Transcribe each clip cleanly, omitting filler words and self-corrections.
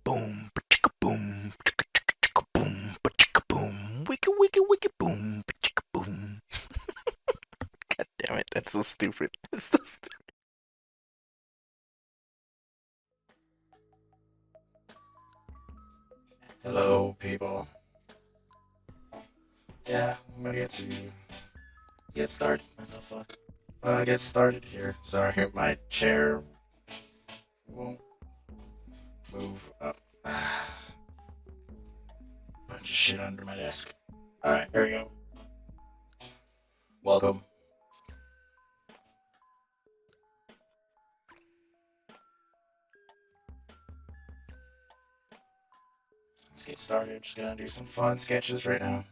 Boom, chicka boom, chicka chicka chicka boom, chicka boom, wiki wiki wiki boom, chicka boom. God damn it, that's so stupid. That's so stupid. Hello, people. Yeah, I'm gonna get started. What the fuck? Get started here. Sorry, my chair won't move up. Bunch of shit under my desk. Alright, here we go. Welcome. Let's get started. Just gonna do some fun sketches right now.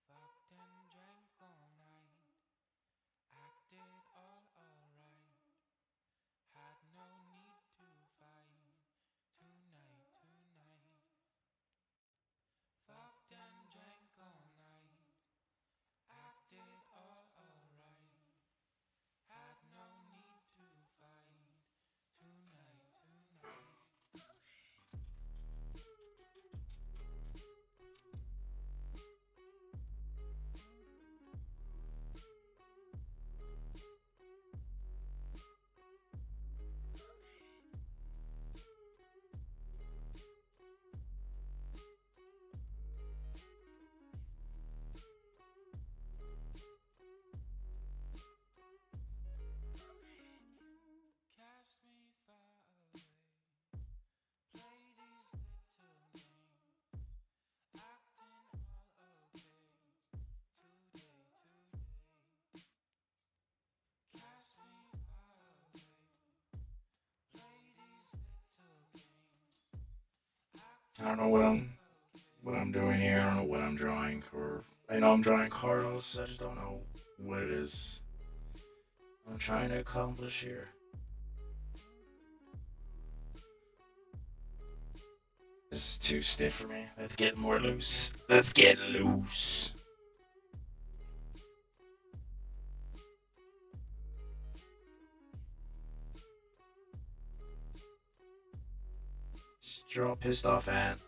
Fucked and drank all night, acted all alright, had no need to fight tonight, tonight. Fucked and drank all night, acted all alright, had no need to fight tonight, tonight. Cast me far away, play these little games, acting all okay today, today. Cast me far away, play these little games, I don't acting know all okay what I'm doing here. I don't know what I'm drawing or I know I'm drawing Carlos, I just don't know what it is I'm trying to accomplish here. This is too stiff for me. Let's get more loose. Let's get loose. Just draw a pissed off ant.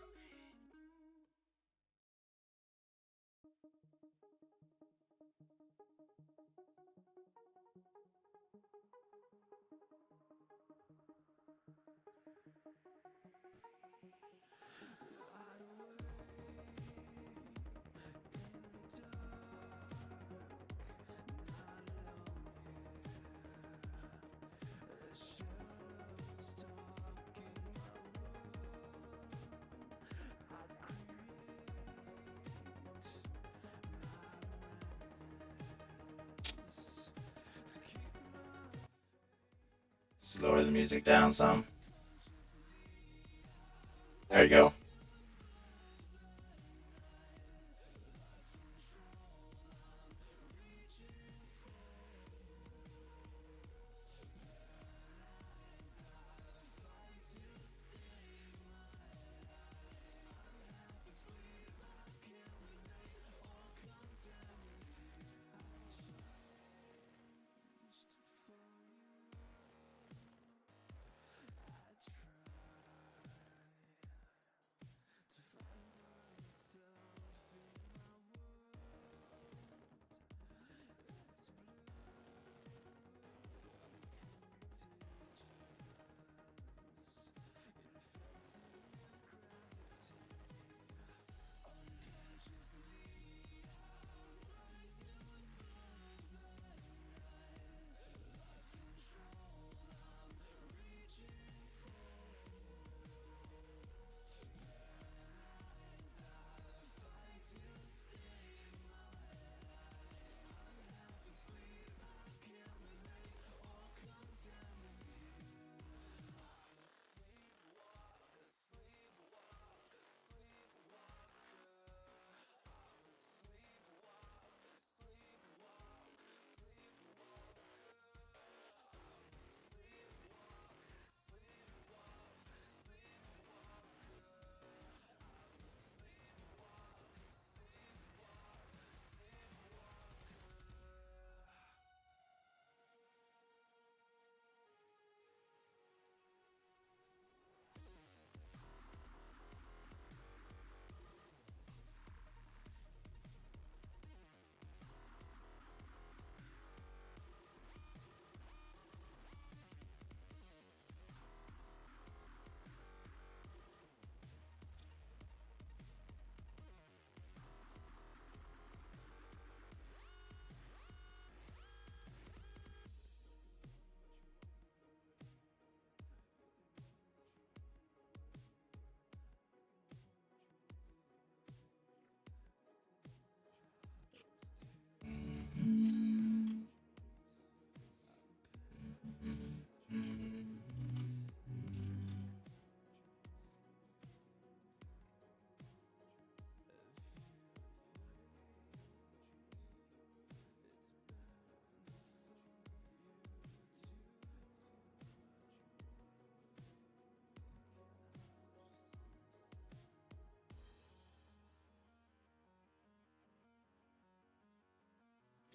Just lower the music down some. There you go.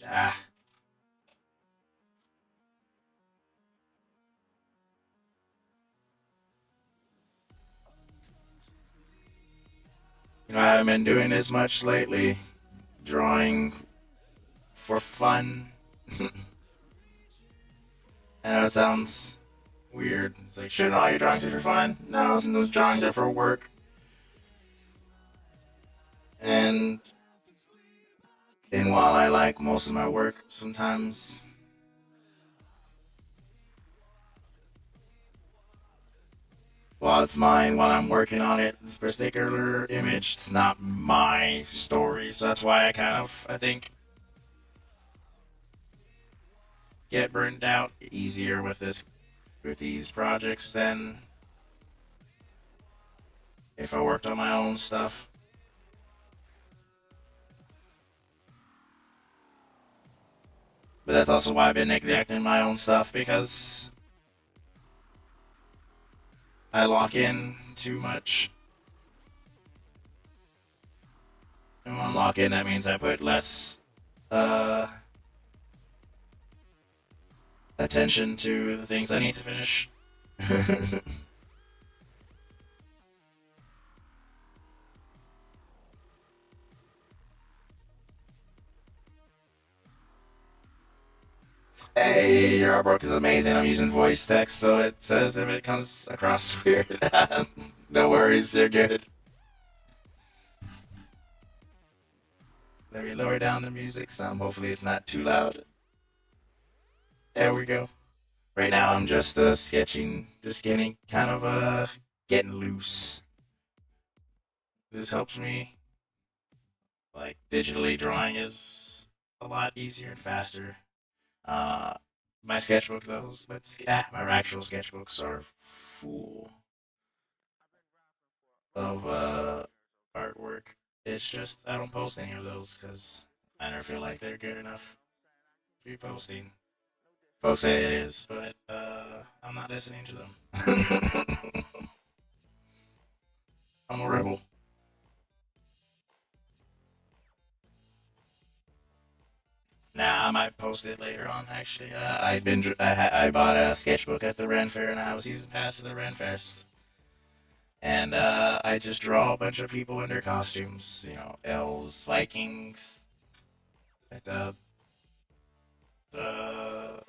Ah. You know, I haven't been doing this much lately. Drawing for fun. I know it sounds weird. It's like, shouldn't all your drawings be for fun? No, some of those drawings are for work. And while I like most of my work, sometimes while it's mine, while I'm working on it, this particular image, it's not my story. So that's why I think, get burned out easier with these projects than if I worked on my own stuff. But that's also why I've been neglecting my own stuff, because I lock in too much. And when I lock in, that means I put less attention to the things I need to finish. Hey, your artwork is amazing. I'm using voice text, so it says if it comes across weird. No worries, you're good. Let me lower down the music some. Hopefully it's not too loud. There we go. Right now I'm just sketching, just getting kind of getting loose. This helps me. Like digitally drawing is a lot easier and faster. Uh, my sketchbook those, but my actual sketchbooks are full of artwork. It's just I don't post any of those because I never feel like they're good enough to be posting. Folks say it is, but I'm not listening to them. I'm a rebel. Nah, I might post it later on. Actually, I bought a sketchbook at the Ren Fair, and I have a season pass to the Ren Fest. And I just draw a bunch of people in their costumes. You know, elves, Vikings, the the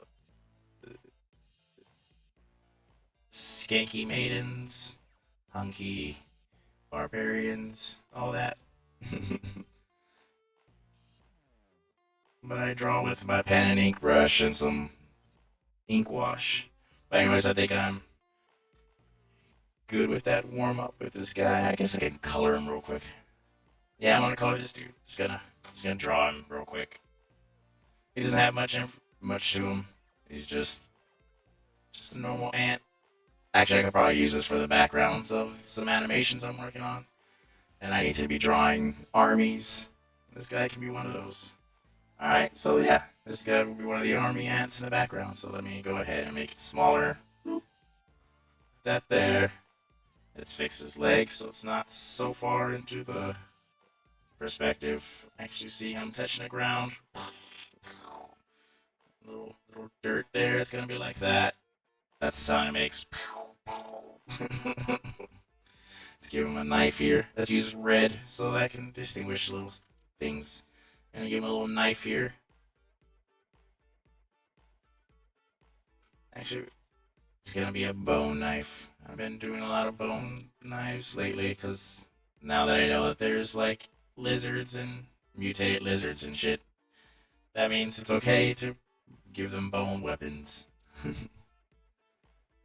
skanky maidens, hunky barbarians, all that. But I draw with my pen and ink brush and some ink wash. But anyways, I think I'm good with that warm up with this guy. I guess I can color him real quick. Yeah, I'm gonna color this dude. Just gonna draw him real quick. He doesn't have much to him. He's just a normal ant. Actually, I could probably use this for the backgrounds of some animations I'm working on. And I need to be drawing armies. This guy can be one of those. Alright, so yeah, this guy will be one of the army ants in the background. So let me go ahead and make it smaller. That there. Let's fix his leg so it's not so far into the perspective. Actually see him touching the ground. Little dirt there. It's gonna be like that. That's the sound it makes. Let's give him a knife here. Let's use red so that I can distinguish little things. And give him a little knife here. Actually, it's gonna be a bone knife. I've been doing a lot of bone knives lately because now that I know that there's like lizards and mutated lizards and shit, that means it's okay to give them bone weapons.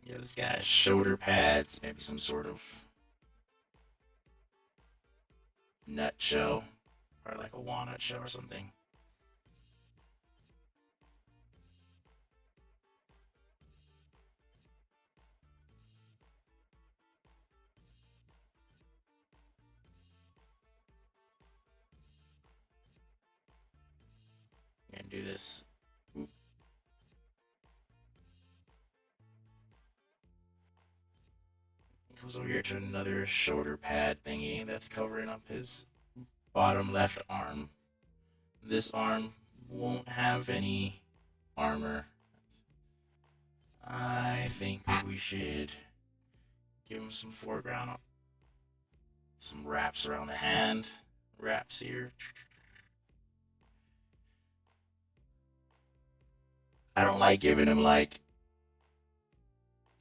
Yeah, this guy has shoulder pads, maybe some sort of nut shell, or like a walnut shell or something. I'm gonna do this. Oop. He goes over here to another shoulder pad thingy that's covering up his bottom left arm. This arm won't have any armor. I think we should give him some foreground, some wraps around the hand, wraps here. I don't like giving him like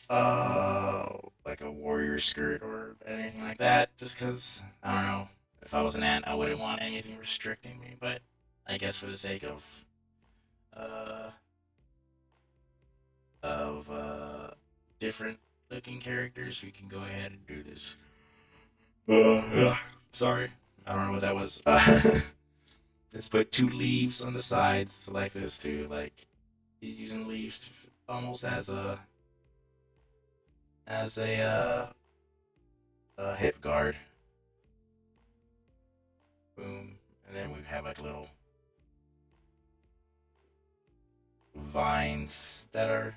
a warrior skirt or anything like that, just because I don't know. If I was an ant, I wouldn't want anything restricting me, but I guess for the sake uh of different looking characters, we can go ahead and do this. Sorry, I don't know what that was. Let's put 2 leaves on the sides like this too. Like he's using leaves almost as a hip guard. Boom, and then we have like a little vines that are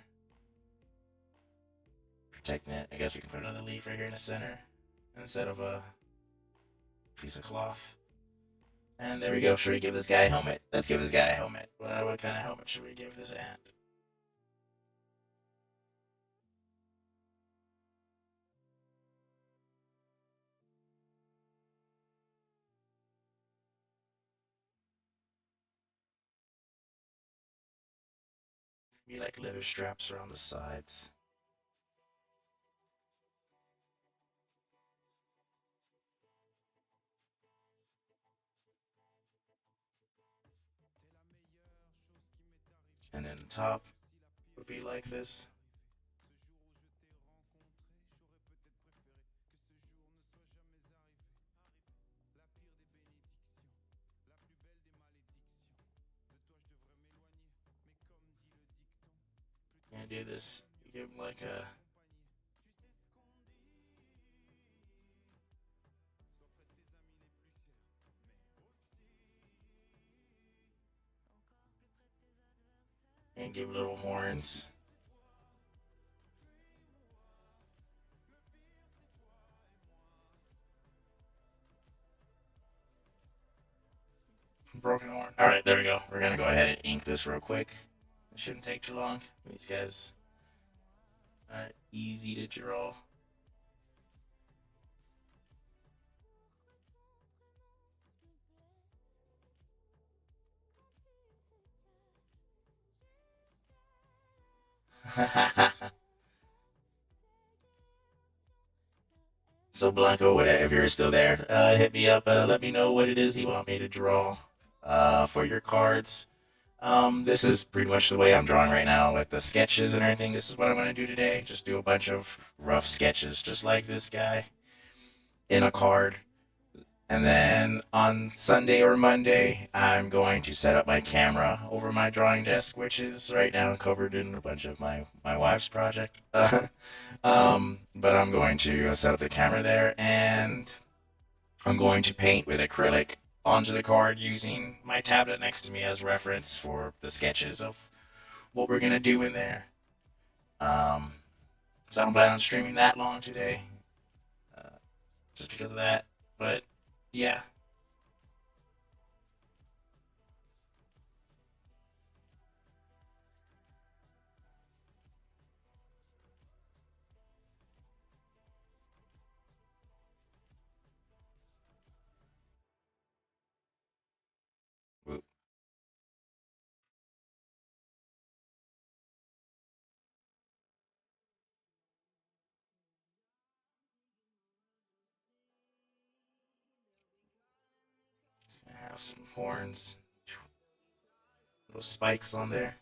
protecting it. I guess we can put another leaf right here in the center instead of a piece of cloth. And there we go. Should we give this guy a helmet? Let's give this guy a helmet. What kind of helmet should we give this ant? Be like leather straps around the sides. And then the top would be like this. And do this, give him like a and give little horns. Broken horn. Alright, there we go. We're gonna go ahead and ink this real quick. It shouldn't take too long. These guys are easy to draw. So Blanco, whatever, if you're still there, hit me up. Let me know what it is you want me to draw for your cards. This is pretty much the way I'm drawing right now with the sketches and everything. This is what I'm going to do today. Just do a bunch of rough sketches, just like this guy in a card. And then on Sunday or Monday, I'm going to set up my camera over my drawing desk, which is right now covered in a bunch of my wife's project. But I'm going to set up the camera there, and I'm going to paint with acrylic onto the card using my tablet next to me as reference for the sketches of what we're going to do in there. So I don't plan on streaming that long today, just because of that. But yeah. Whoop. I have some horns, little spikes on there.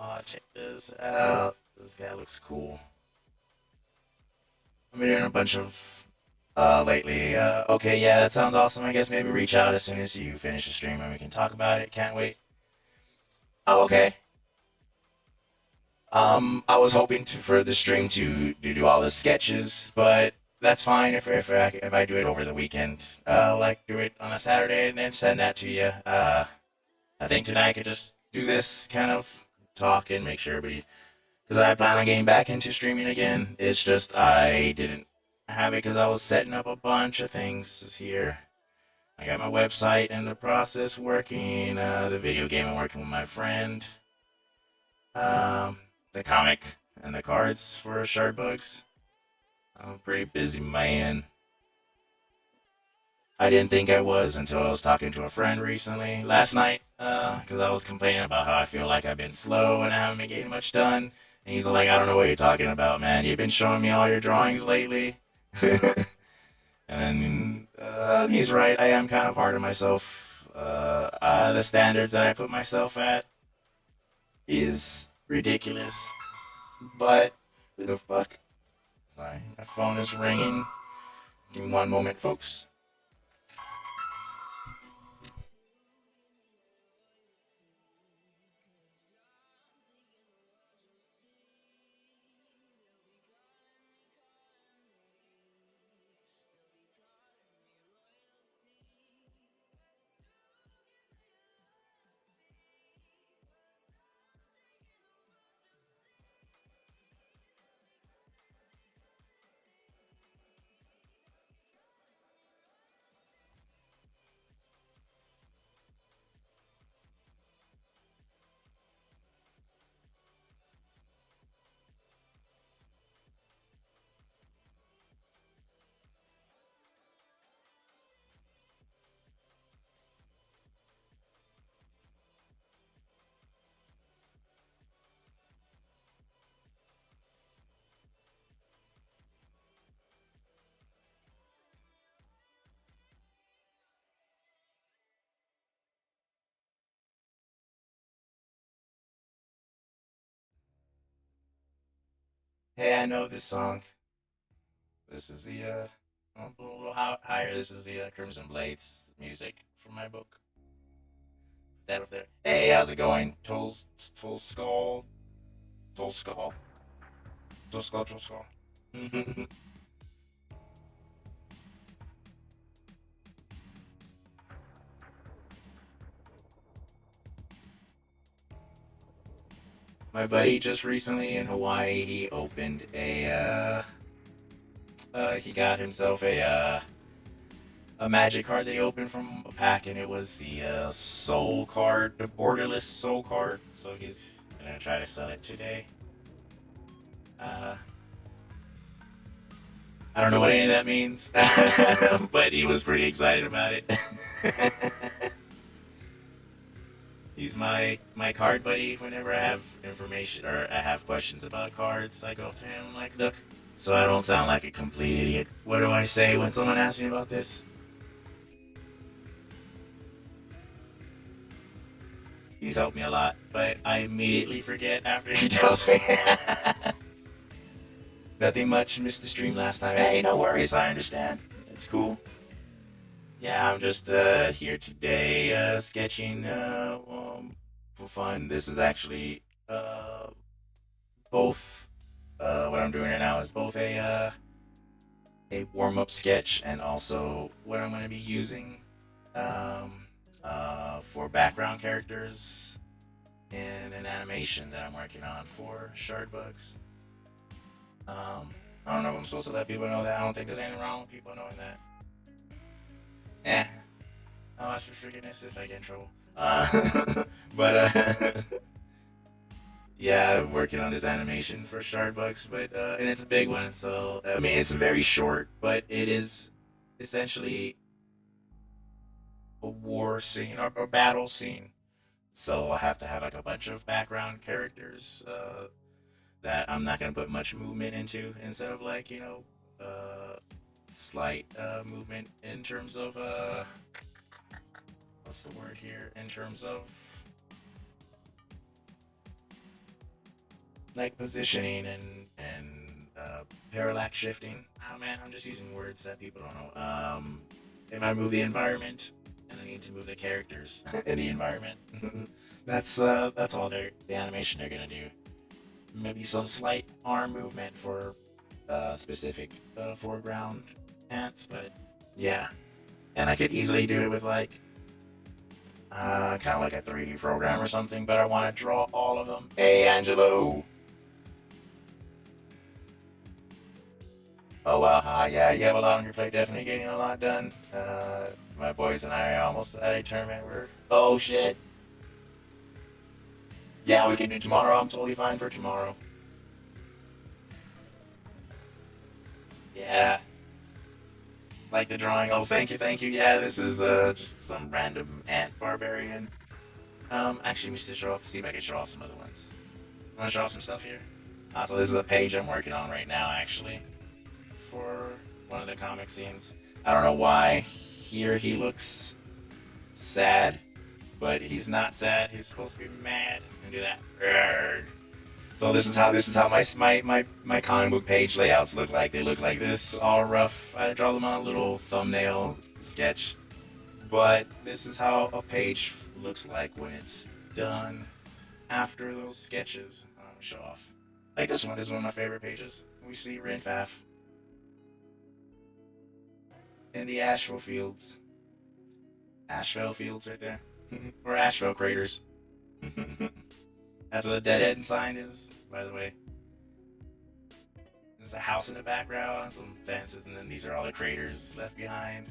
Oh, check this out. This guy looks cool. I've been doing a bunch of lately. Okay, yeah, that sounds awesome. I guess maybe reach out as soon as you finish the stream and we can talk about it. Can't wait. Oh, okay. I was hoping for the stream to do all the sketches, but that's fine if I do it over the weekend. Like do it on a Saturday and then send that to you. I think tonight I could just do this kind of talk and make sure everybody, because I plan on getting back into streaming again. It's just I didn't have it because I was setting up a bunch of things here. I got my website in the process working, the video game I'm working with my friend, the comic and the cards for Shardbugs. I'm a pretty busy man. I didn't think I was until I was talking to a friend recently last night, because I was complaining about how I feel like I've been slow and I haven't been getting much done. And he's like, I don't know what you're talking about, man. You've been showing me all your drawings lately. And he's right. I am kind of hard on myself. The standards that I put myself at is ridiculous. But who the fuck? Sorry, my phone is ringing. Give me one moment, folks. Hey, I know this song. This is the a little higher. This is the Crimson Blades music from my book. That up there. Hey, how's it going? Skull, Skull, Skull, Skull, Skull. My buddy just recently in Hawaii, he opened he got himself a magic card that he opened from a pack, and it was the soul card, the borderless soul card. So he's gonna try to sell it today. Uh, I don't know what any of that means, but he was pretty excited about it. He's my card buddy. Whenever I have information or I have questions about cards, I go up to him. I'm like, look, so I don't sound like a complete idiot. What do I say when someone asks me about this? He's helped me a lot, but I immediately forget after he tells me. Nothing much, missed the stream last time. Hey, no worries, I understand. It's cool. Yeah, I'm just here today sketching for fun. This is actually both what I'm doing right now is both a warm-up sketch and also what I'm going to be using for background characters in an animation that I'm working on for Shardbugs. I don't know if I'm supposed to let people know that. I don't think there's anything wrong with people knowing that. I'll ask for forgiveness if I get in trouble. But yeah, I'm working on this animation for Shardbugs, but and it's a big one. So I mean, it's very short, but it is essentially a war scene or a battle scene. So I'll have to have like a bunch of background characters that I'm not gonna put much movement into, instead of like slight movement in terms of what's the word here? In terms of like positioning and parallax shifting. Oh man, I'm just using words that people don't know. If I move the environment and I need to move the characters in the environment, that's all the animation they're gonna do. Maybe some slight arm movement for specific foreground ants, but yeah. And I could easily do it with like kind of like a 3D program or something, but I want to draw all of them. Hey, Angelo. Oh, wow. Yeah, you have a lot on your plate. Definitely getting a lot done. My boys and I are almost at a tournament. Oh, shit. Yeah, we can do tomorrow. I'm totally fine for tomorrow. Yeah. Like the drawing. Oh, thank you. Yeah, this is just some random ant barbarian. Actually, let me see if I can show off some other ones. I'm gonna show off some stuff here. So this is a page I'm working on right now, actually, for one of the comic scenes. I don't know why here he looks sad, but he's not sad. He's supposed to be mad and do that. Urgh. So this is how my comic book page layouts look like. They look like this, all rough. I draw them on a little thumbnail sketch, but this is how a page looks like when it's done after those sketches. I'm gonna show off. Like this one is one of my favorite pages. We see Rinfaf in the Asheville fields. Asheville fields right there. Or Asheville craters. That's what the dead end sign is, by the way. There's a house in the background, some fences, and then these are all the craters left behind.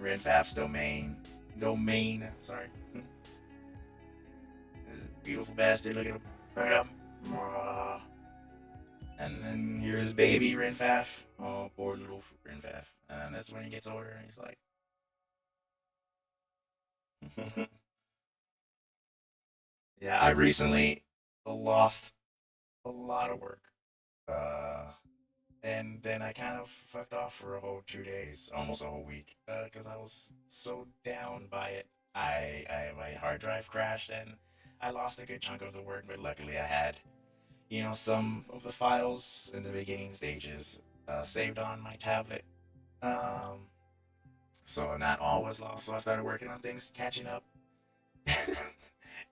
Renfaf's domain. Sorry. This is a beautiful bastard. Look at him. Look at him. And then here's baby Rinfaf. Oh, poor little Rinfaf. And that's when he gets older and he's like. Yeah, I recently lost a lot of work. And then I kind of fucked off for a whole 2 days, almost a whole week, because I was so down by it. My hard drive crashed and I lost a good chunk of the work, but luckily I had some of the files in the beginning stages saved on my tablet. Um, so not all was lost. So I started working on things, catching up.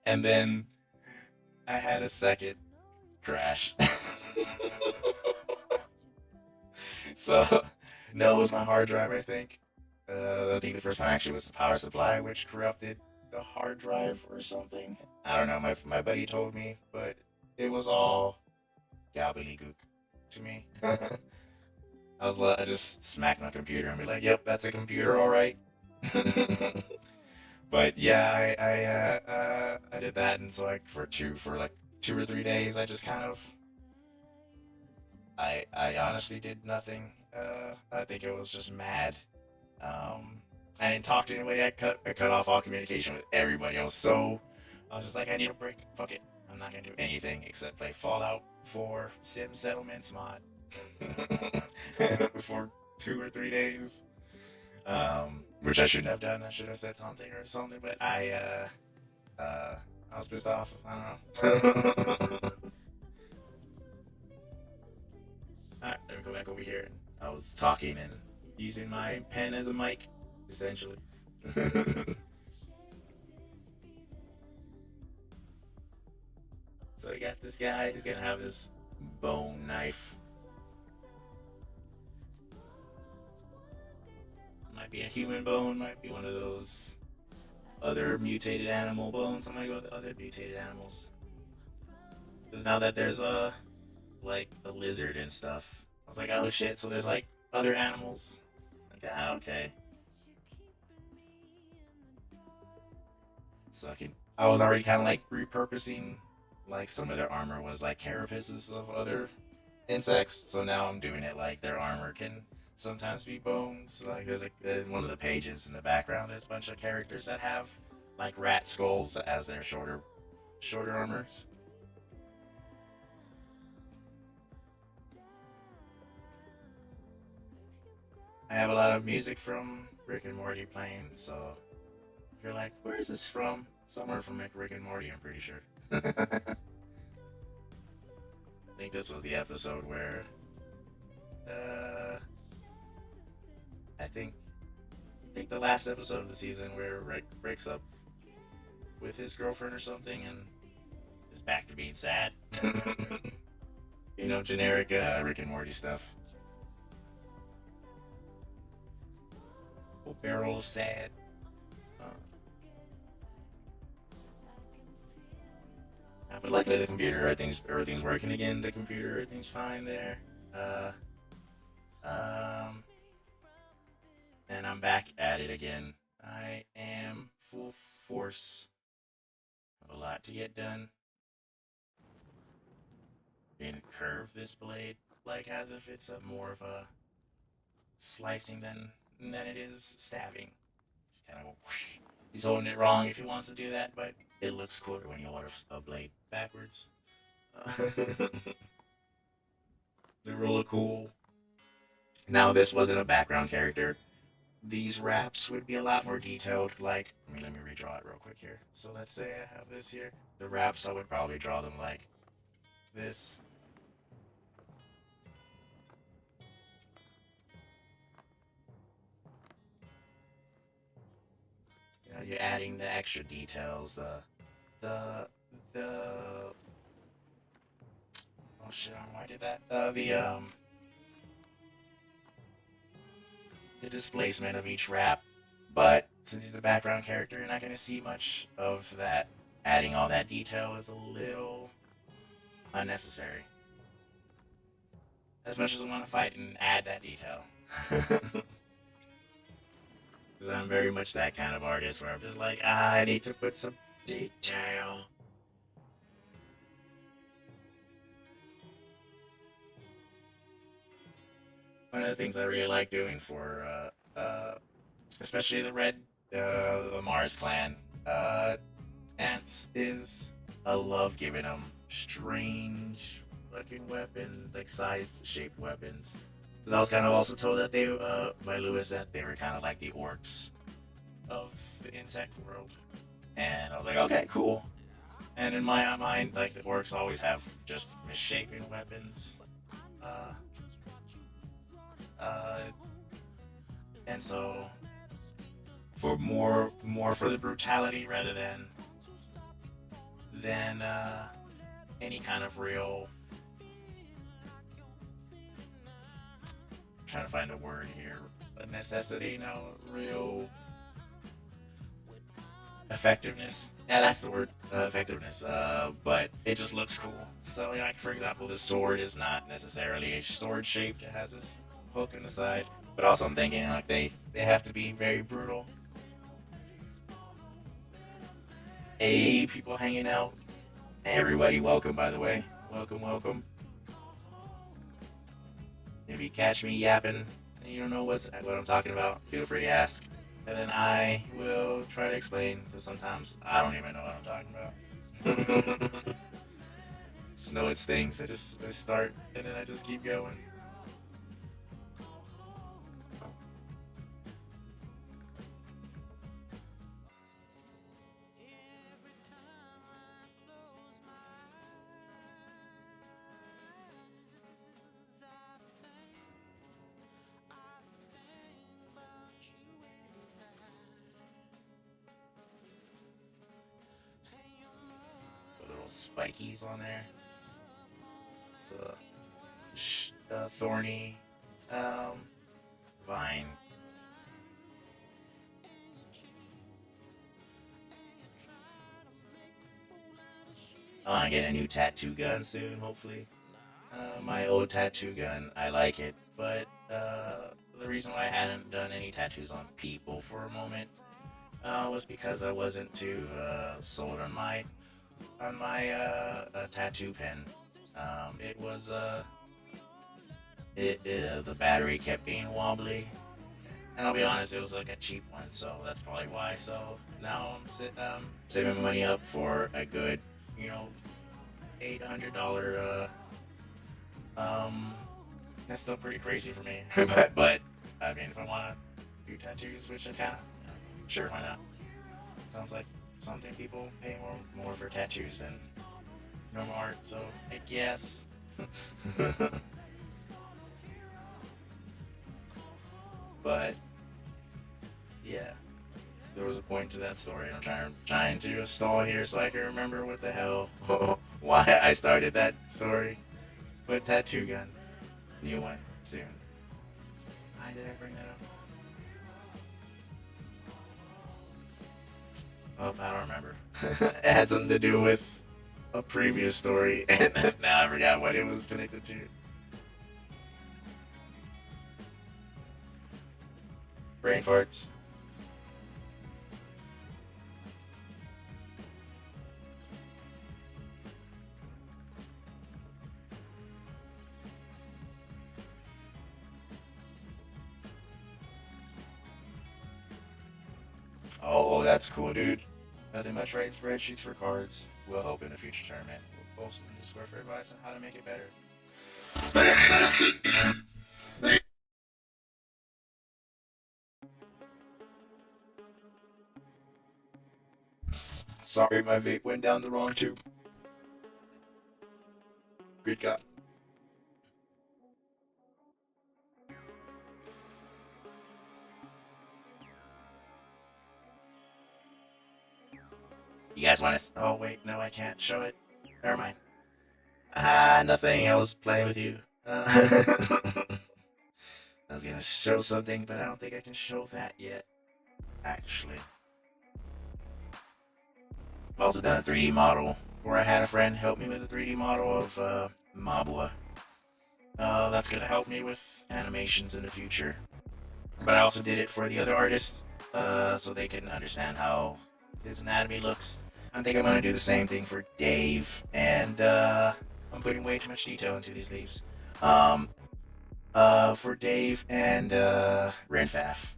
And then I had a second crash. So, no, it was my hard drive, I think. I think the first time actually was the power supply, which corrupted the hard drive or something. I don't know, my buddy told me, but it was all gobbledygook to me. I just smacked my computer and be like, "Yep, that's a computer, all right." But yeah, I did that, and so like for like 2 or 3 days, I just kind of I honestly did nothing. I think it was just mad. I didn't talk to anybody. I cut off all communication with everybody. I was just like, I need a break. Fuck it. I'm not gonna do anything except play Fallout 4 Sim Settlements mod for 2 or 3 days. Which I shouldn't have done. I should have said something or something, but I was pissed off. I don't know. Alright, let me go back over here. I was talking and using my pen as a mic, essentially. So I got this guy. He's gonna have this bone knife. Might be a human bone. Might be one of those other mutated animal bones. I'm gonna go with other mutated animals. Because now that there's like a lizard and stuff, I was like, oh shit. So there's like other animals. Like, okay. So I was already kind of like repurposing, like some of their armor was like carapaces of other insects. So now I'm doing it like their armor can sometimes be bones. Like there's like one of the pages in the background, there's a bunch of characters that have like rat skulls as their shorter armors. I have a lot of music from Rick and Morty playing, so if you're like, where is this from? Somewhere from Rick and Morty, I'm pretty sure. I think this was the episode where I think the last episode of the season where Rick breaks up with his girlfriend or something and is back to being sad. Generic Rick and Morty stuff. A barrel of sad. But luckily the computer, everything's working again. The computer, everything's fine there. And I'm back at it again. I am full force. I have a lot to get done. Going to curve this blade like as if it's more of a slicing than it is stabbing. It's kind of whoosh. He's holding it wrong if he wants to do that, but it looks cooler when you hold a blade backwards. They're really cool. Now, this wasn't a background character. These wraps would be a lot more detailed. Like, let me redraw it real quick here. So let's say I have this here. The wraps, I would probably draw them like this. You're adding the extra details, the oh shit, I don't know why I did that. The displacement of each wrap, but since he's a background character, you're not going to see much of that. Adding all that detail is a little unnecessary. As much as I want to fight and add that detail. Because I'm very much that kind of artist where I'm just like, I need to put some detail. One of the things I really like doing for, especially the Mars clan ants, is I love giving them strange fucking weapon, like size-shaped weapons. Because I was kind of also told that by Lewis, that they were kind of like the orcs of the insect world. And I was like, okay, cool. And in my mind, like the orcs always have just misshapen weapons. Uh, uh, and so for more for the brutality rather than any kind of real. I'm trying to find a word here. A necessity, no, real effectiveness. Yeah, that's the word, effectiveness. But it just looks cool. So, like for example, the sword is not necessarily a sword shaped. It has this hook in the side. But also, I'm thinking like they have to be very brutal. Hey, people hanging out. Hey, everybody, welcome. By the way, welcome, welcome. If you catch me yapping and you don't know what I'm talking about, feel free to ask. And then I will try to explain, because sometimes I don't even know what I'm talking about. Just know it's things. I start and then I just keep going. Every time I close my eyes, I think about you inside. Hey, your Put mother little spikies on there. It's a thorny vine. I want to get a new tattoo gun soon, hopefully. My old tattoo gun, I like it, but the reason why I hadn't done any tattoos on people for a moment was because I wasn't too sold on my tattoo pen. It was the battery kept being wobbly, and I'll be honest, it was like a cheap one, so that's probably why. So now I'm saving money up for a good, you know, $800. That's still pretty crazy for me, but I mean, if I want to do tattoos, which I kind of, sure, why not? Sounds like something people pay more for tattoos than normal art, so I guess. But yeah, there was a point to that story. I'm trying to stall here so I can remember what the hell why I started that story. But tattoo gun, new one soon. Why did I bring that up? Oh, I don't remember. It had something to do with a previous story, and now I forgot what it was connected to. Brain farts. Oh, that's cool, dude. Nothing much writing spreadsheets for cards. Will help in a future tournament. We'll post in Discord for advice on how to make it better. Sorry, my vape went down the wrong tube. Good God. You guys want to? Oh wait, no, I can't show it. Never mind. Nothing. I was playing with you. I was gonna show something, but I don't think I can show that yet. Actually, I've also done a 3D model where I had a friend help me with a 3D model of Mabua. That's gonna help me with animations in the future. But I also did it for the other artists, so they can understand how his anatomy looks. I think I'm gonna do the same thing for Dave, and I'm putting way too much detail into these leaves. Um, for Dave and Renfaf.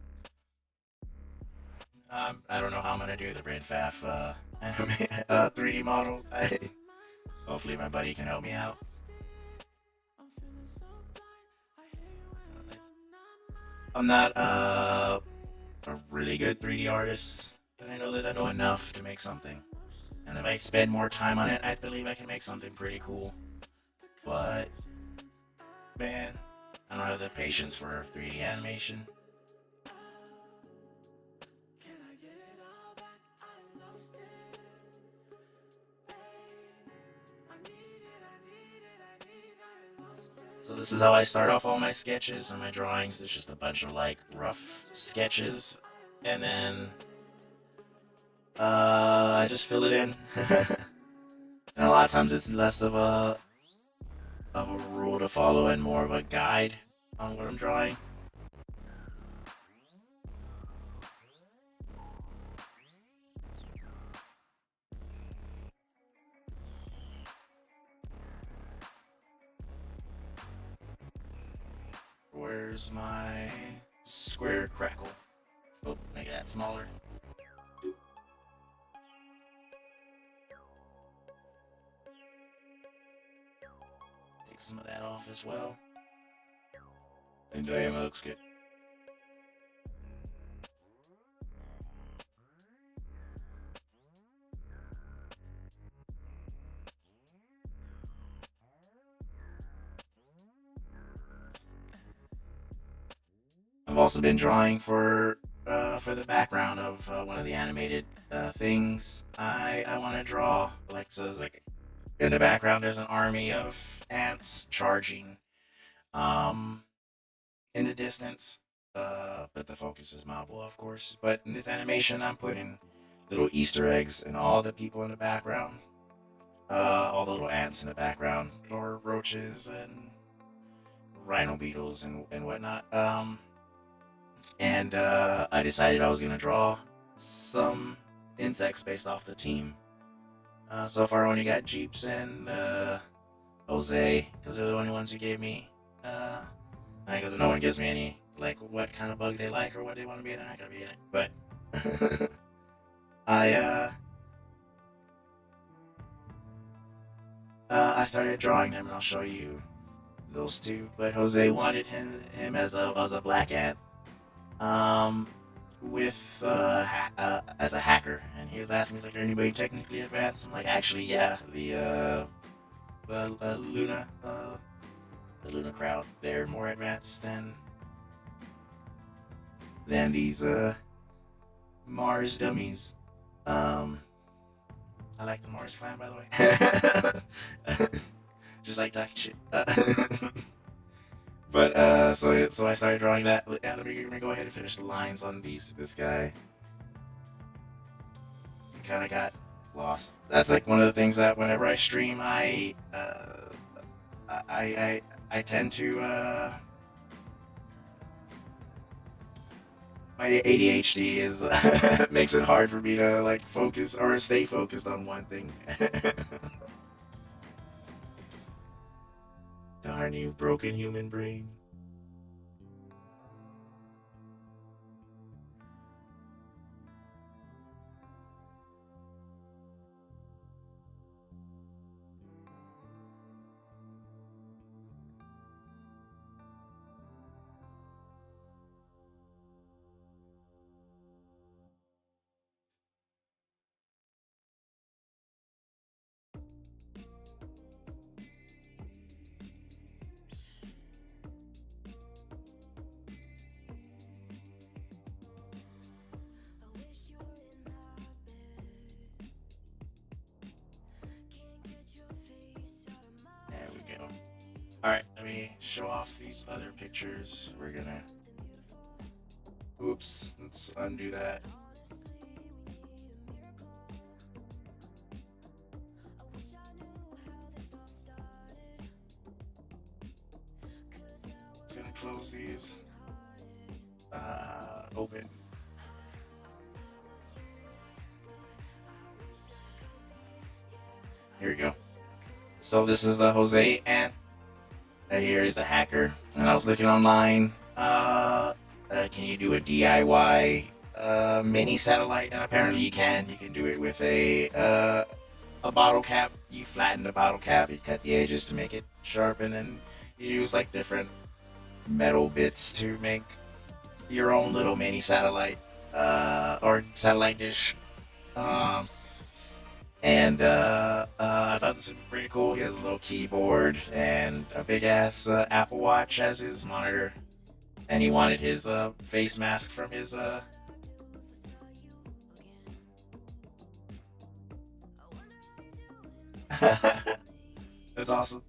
I don't know how I'm gonna do the Renfaf 3D model. Hopefully my buddy can help me out. I'm not a really good 3D artist, but I know that I know enough to make something. And if I spend more time on it, I believe I can make something pretty cool. But, man, I don't have the patience for 3D animation. So this is how I start off all my sketches and my drawings. It's just a bunch of like rough sketches, and then I just fill it in. And a lot of times it's less of a rule to follow and more of a guide on what I'm drawing. Where's my square crackle? Oh, make that smaller. Take some of that off as well. And damn, that looks good. I've also been drawing for the background of one of the animated things I want to draw. Like, so there's like in the background there's an army of ants charging in the distance. But the focus is Mabula, of course. But in this animation, I'm putting little Easter eggs and all the people in the background, all the little ants in the background, or roaches and rhino beetles and whatnot. And I decided I was gonna draw some insects based off the team. So far, I only got Jeeps and Jose, because they're the only ones who gave me. Because no one gives me any like what kind of bug they like or what they want to be. They're not gonna be in it. But I started drawing them, and I'll show you those two. But Jose wanted him as a black ant. With as a hacker, and he was asking me, he's like, "Are anybody technically advanced?" I'm like, "Actually, yeah, the Luna crowd, they're more advanced than these Mars dummies." I like the Mars clan, by the way. Just like talking shit. But so I started drawing that. Yeah, let me go ahead and finish the lines on this guy. Kind of got lost. That's like one of the things that whenever I stream, I tend to my ADHD is makes it hard for me to like focus or stay focused on one thing. Darn you, broken human brain. There we go. Alright, let me show off these other pictures. We're gonna... Oops, let's undo that. Just gonna close these. Open. Here we go. So this is the Jose ant. Right here is the hacker. And I was looking online. Can you do a DIY mini satellite? And apparently you can. You can do it with a bottle cap. You flatten the bottle cap. You cut the edges to make it sharpen, and you use like different metal bits to make your own little mini satellite or satellite dish. And I thought this was pretty cool. He has a little keyboard and a big ass Apple Watch as his monitor. And he wanted his face mask from his That's awesome.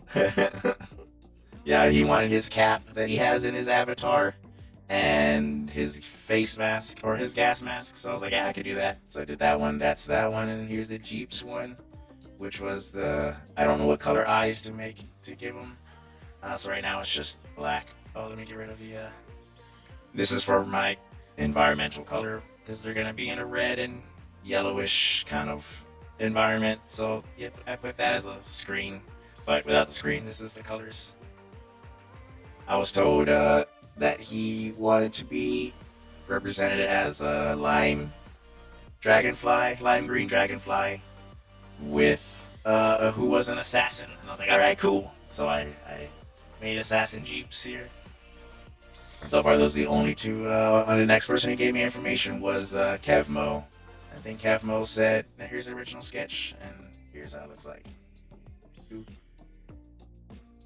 Yeah, he wanted his cap that he has in his avatar and his face mask or his gas mask. So I was like, yeah, I could do that. So I did that one. That's that one. And here's the Jeeps one, which was the I don't know what color eyes to give him. So right now it's just black. Oh, let me get rid of the. This is for my environmental color because they're gonna be in a red and yellowish kind of environment. So yep, I put that as a screen, but without the screen, this is the colors. I was told that he wanted to be represented as a lime green dragonfly, with who was an assassin. And I was like, all right, cool. So I made assassin Jeeps here. So far, those are the only two. The next person who gave me information was Kevmo. I think Kevmo said, now here's the original sketch, and here's how it looks like.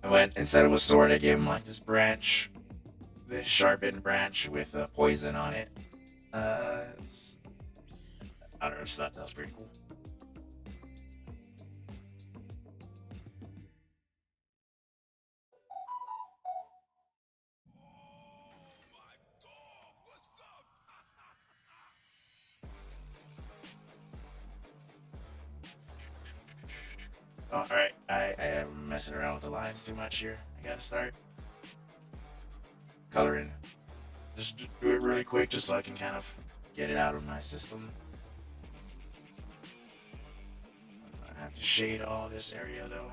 I went, instead of a sword, I gave him like this branch, this sharpened branch with poison on it. I don't know, just thought that was pretty cool. Oh, alright, I am messing around with the lines too much here. I gotta start coloring. Just do it really quick just so I can kind of get it out of my system. I have to shade all this area though.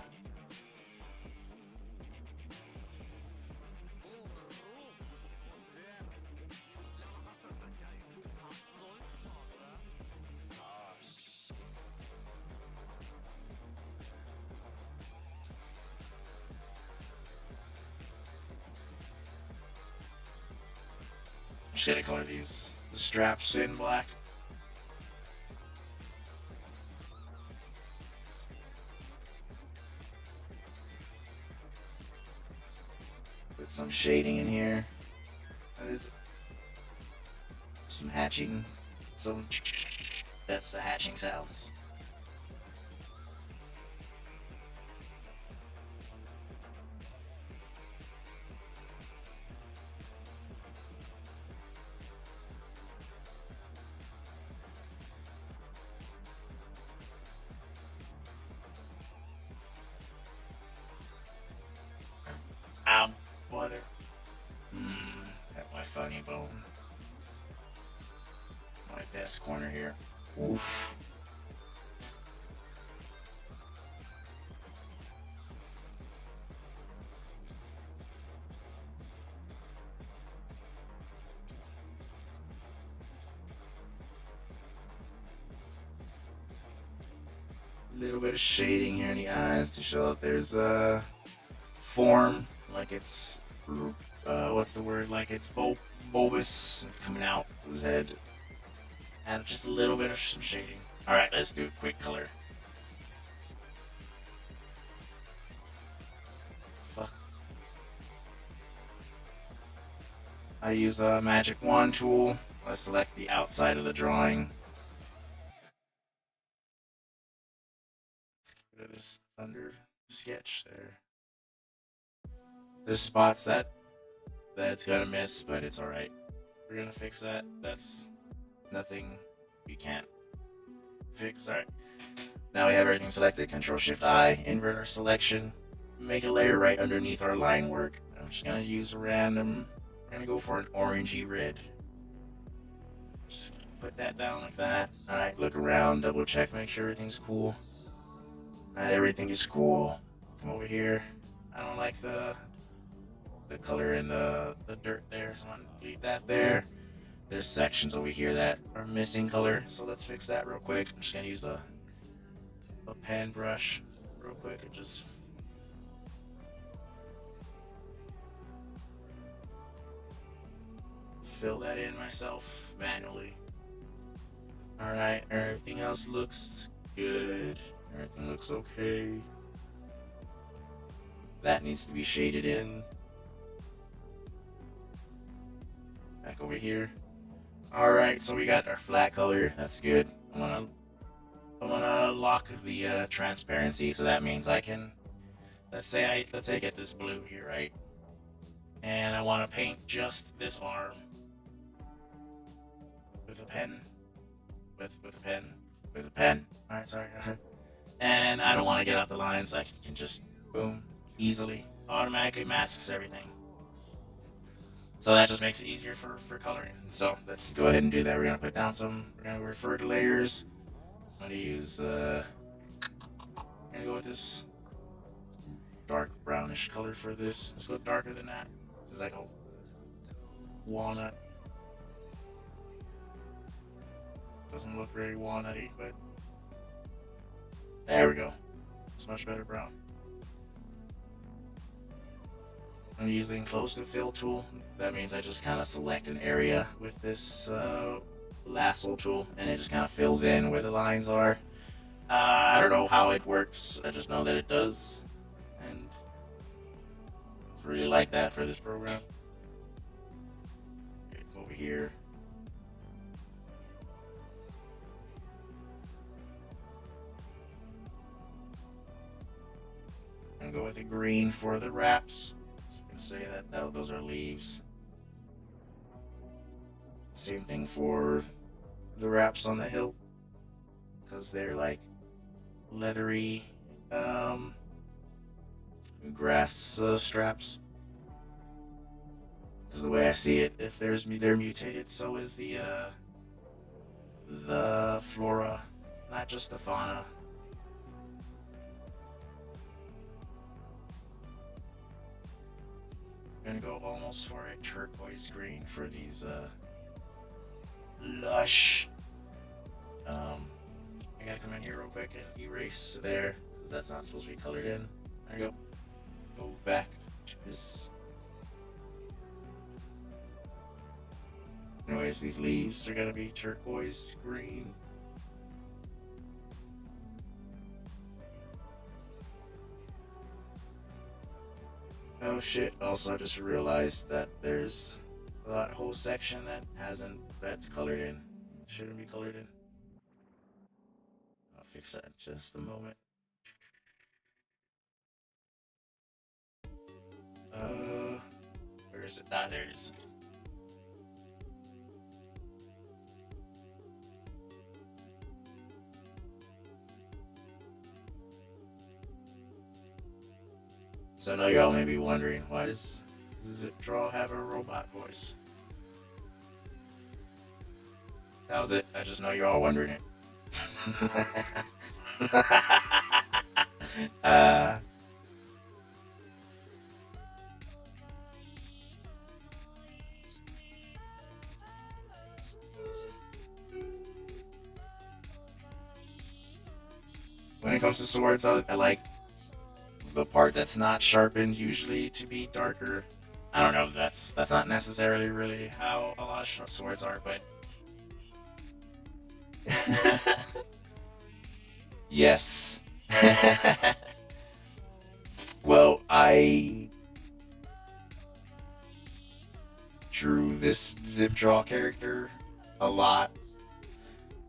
I'm just gonna color these straps in black. Put some shading in here. What is it? Some hatching. That's the hatching sounds. Ow, mother. At my funny bone. My desk corner here. Oof. A little bit of shading here in the eyes to show that there's a form, like it's what's the word? Like it's bulbous. It's coming out of his head. Add just a little bit of some shading. All right, let's do a quick color. Fuck. I use a magic wand tool. Let's select the outside of the drawing. Let's get rid of this under sketch there. There's spots that's gonna miss, but it's all right. We're gonna fix that. That's nothing we can't fix. All right. Now we have everything selected. Control-Shift-I, invert our selection, make a layer right underneath our line work. I'm just gonna use a random. We're gonna go for an orangey red. Just put that down like that. All right. Look around, double check, make sure everything's cool. Not everything is cool. Come over here. I don't like the color in the dirt there, so I'm gonna delete that there. There's sections over here that are missing color, so let's fix that real quick. I'm just gonna use a pen brush real quick and just fill that in myself manually. Alright, everything else looks good. Everything looks okay. That needs to be shaded in. Back over here. Alright, so we got our flat color. That's good. I'm gonna lock the transparency, so that means I can, let's say I get this blue here, right? And I want to paint just this arm with a pen. With a pen. Alright, sorry. And I don't want to get out the lines, so I can just boom, easily, automatically masks everything. So that just makes it easier for coloring. So let's go ahead and do that. We're gonna put down we're gonna refer to layers. I'm gonna use I'm gonna go with this dark brownish color for this. Let's go darker than that. It's like a walnut. Doesn't look very walnutty, but there we go. It's much better brown. I'm using close to fill tool. That means I just kind of select an area with this lasso tool, and it just kind of fills in where the lines are. I don't know how it works. I just know that it does, and it's really like that for this program. Okay, come over here. And go with the green for the wraps. Say that those are leaves. Same thing for the wraps on the hilt, because they're like leathery grass straps. Because the way I see it, if they're mutated, so is the flora, not just the fauna. Gonna go almost for a turquoise green for these lush. I gotta come in here real quick and erase there, because that's not supposed to be colored in. There you go. Go back to this. Anyways, these leaves are gonna be turquoise green. Oh shit, also I just realized that there's that whole section that's colored in. Shouldn't be colored in. I'll fix that in just a moment. Where is it? Ah, there it is. So I know y'all may be wondering, why does ZipDraw have a robot voice? That was it. I just know you're all wondering it. When it comes to swords, I like the part that's not sharpened usually to be darker. I don't know. That's not necessarily really how a lot of swords are, but yes. Well, I drew this ZipDraw character a lot,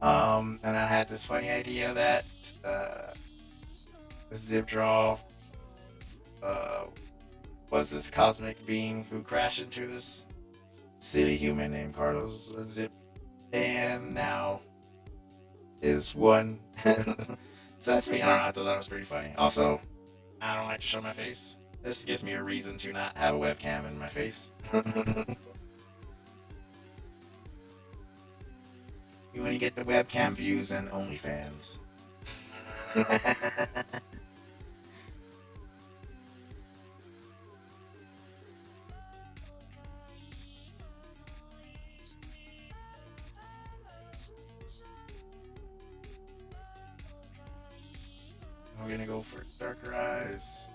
and I had this funny idea that ZipDraw was this cosmic being who crashed into this city human named Carlos Zip, and now is one. So that's me. I don't know. I thought that was pretty funny. Also, I don't like to show my face. This gives me a reason to not have a webcam in my face. You want to get the webcam views and OnlyFans. We're gonna go for darker eyes.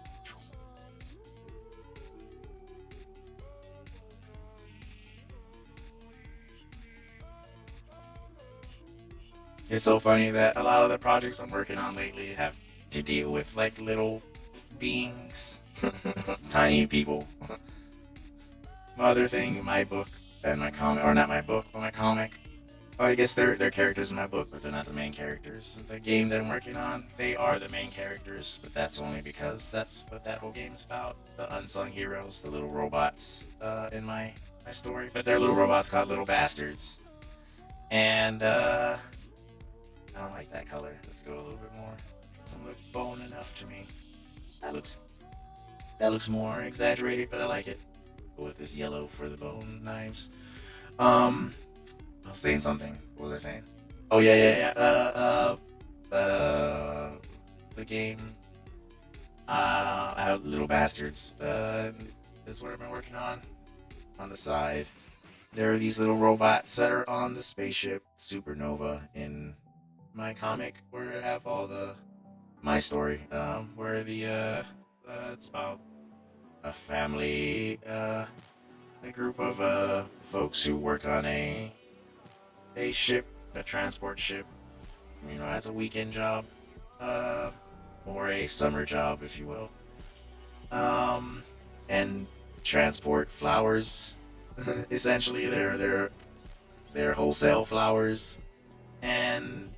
It's so funny that a lot of the projects I'm working on lately have to deal with like little beings, tiny people. My other thing, my book and my comic, or not my book, but my comic. Oh, I guess they're characters in my book, but they're not the main characters. The game that I'm working on, they are the main characters, but that's only because that's what that whole game's about. The unsung heroes, the little robots in my story. But they're little robots called little bastards. And I don't like that color. Let's go a little bit more. Doesn't look bone enough to me. That looks more exaggerated, but I like it. Go with this yellow for the bone knives. I was saying something. What was I saying? Oh yeah. The game. I have Little Bastards. This is what I've been working on the side. There are these little robots that are on the spaceship Supernova in my comic, where I have all my story. Where it's about a family, a group of folks who work on a ship, a transport ship, as a weekend job, or a summer job, if you will, and transport flowers. Essentially, they're wholesale flowers, and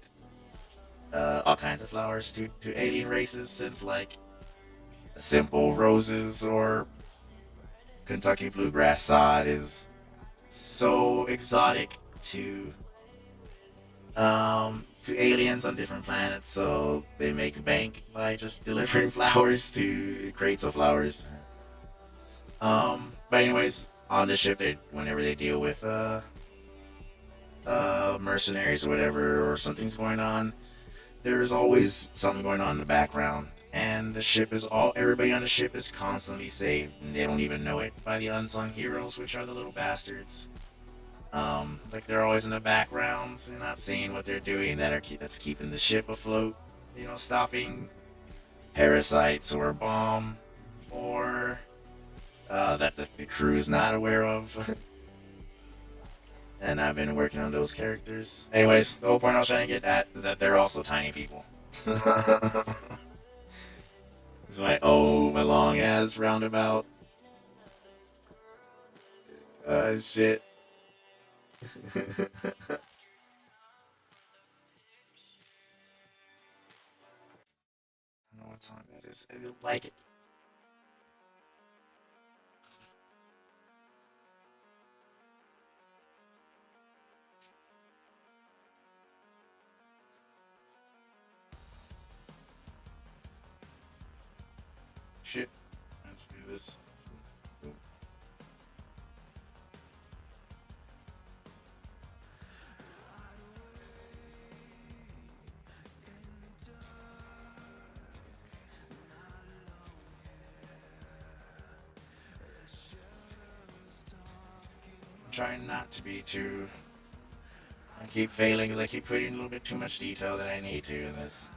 all kinds of flowers to alien races, since like simple roses or Kentucky bluegrass sod is so exotic to aliens on different planets, so they make bank by just delivering flowers to crates of flowers. But anyways, on the ship, whenever they deal with mercenaries or whatever, or something's going on, there's always something going on in the background, and everybody on the ship is constantly saved, and they don't even know it, by the unsung heroes, which are the little bastards. Like they're always in the backgrounds and not seeing what they're doing, that's keeping the ship afloat, stopping parasites or a bomb, or that the crew is not aware of. And I've been working on those characters. Anyways, the whole point I was trying to get at is that they're also tiny people. So my long ass roundabout. Shit. I don't know what song that is. I don't like it. Shit. Let's do this. I'm trying not to be too. I keep failing because I keep putting a little bit too much detail that I need to in this,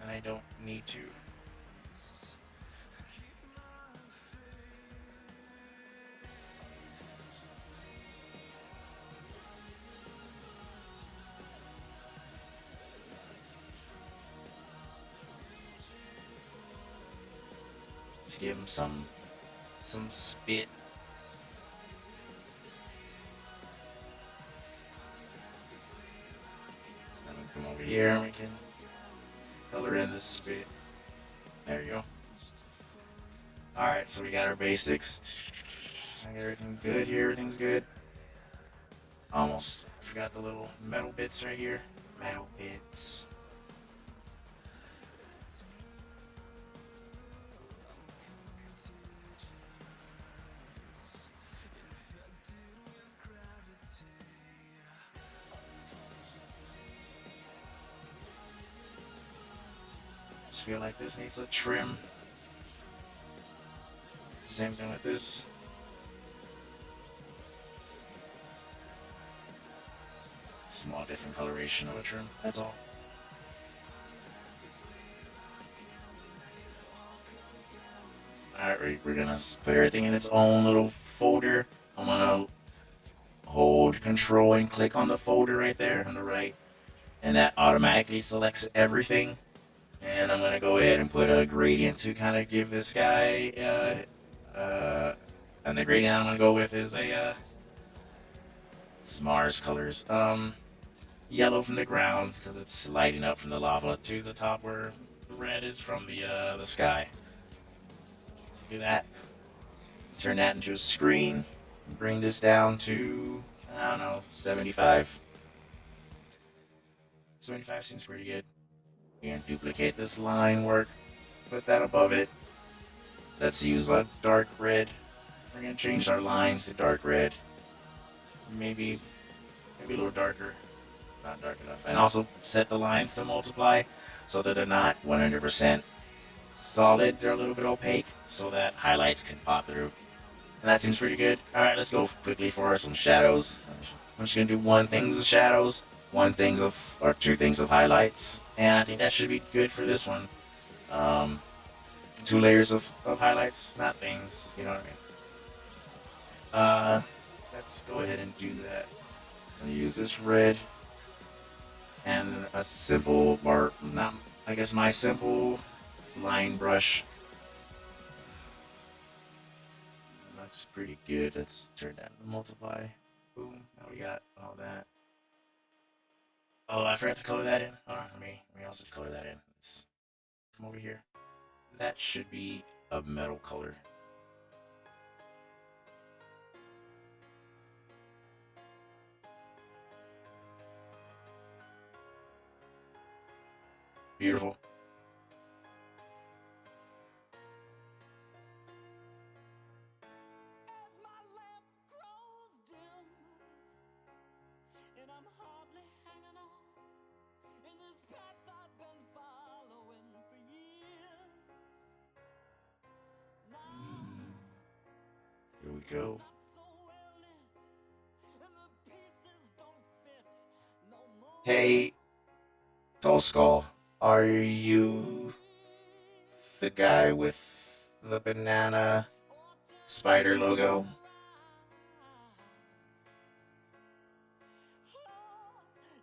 and I don't need to. Let's give him some spit. So then we come over here and we can color in the spit. There you go. Alright, so we got our basics. I got everything good here, everything's good. Almost forgot the little metal bits right here. Metal bits. Just feel like this needs a trim. Same thing with this. Small different coloration of a trim, that's all. Alright, we're gonna put everything in its own little folder. I'm gonna hold control and click on the folder right there on the right. and that automatically selects everything. And I'm gonna go ahead and put a gradient to kind of give this guy, and the gradient I'm gonna go with is a it's Mars colors, yellow from the ground because it's lighting up from the lava to the top where the red is from the sky. So do that. Turn that into a screen. Bring this down to, I don't know, 75. 75 seems pretty good. We're gonna duplicate this line work. Put that above it. Let's use a dark red. We're gonna change our lines to dark red. Maybe a little darker. Not dark enough. And also set the lines to multiply so that they're not 100% solid. They're a little bit opaque so that highlights can pop through. And that seems pretty good. Alright, let's go quickly for some shadows. I'm just gonna do one thing of shadows, two things of highlights, and I think that should be good for this one. 2 layers of highlights, not things, you know what I mean? Let's go ahead and do that. I'm gonna use this red and a simple my simple line brush. That's pretty good. Let's turn that to multiply. Boom. Now we got all that. Oh, I forgot to color that in. Hold on, let me also color that in. Let's come over here. That should be a metal color. Beautiful. As my lamp grows dim, and I'm hardly hanging on in this path I've been following for years. Now Here we go. not so well lit, and the pieces don't fit no more. Hey, Tall Skull, are you the guy with the banana spider logo?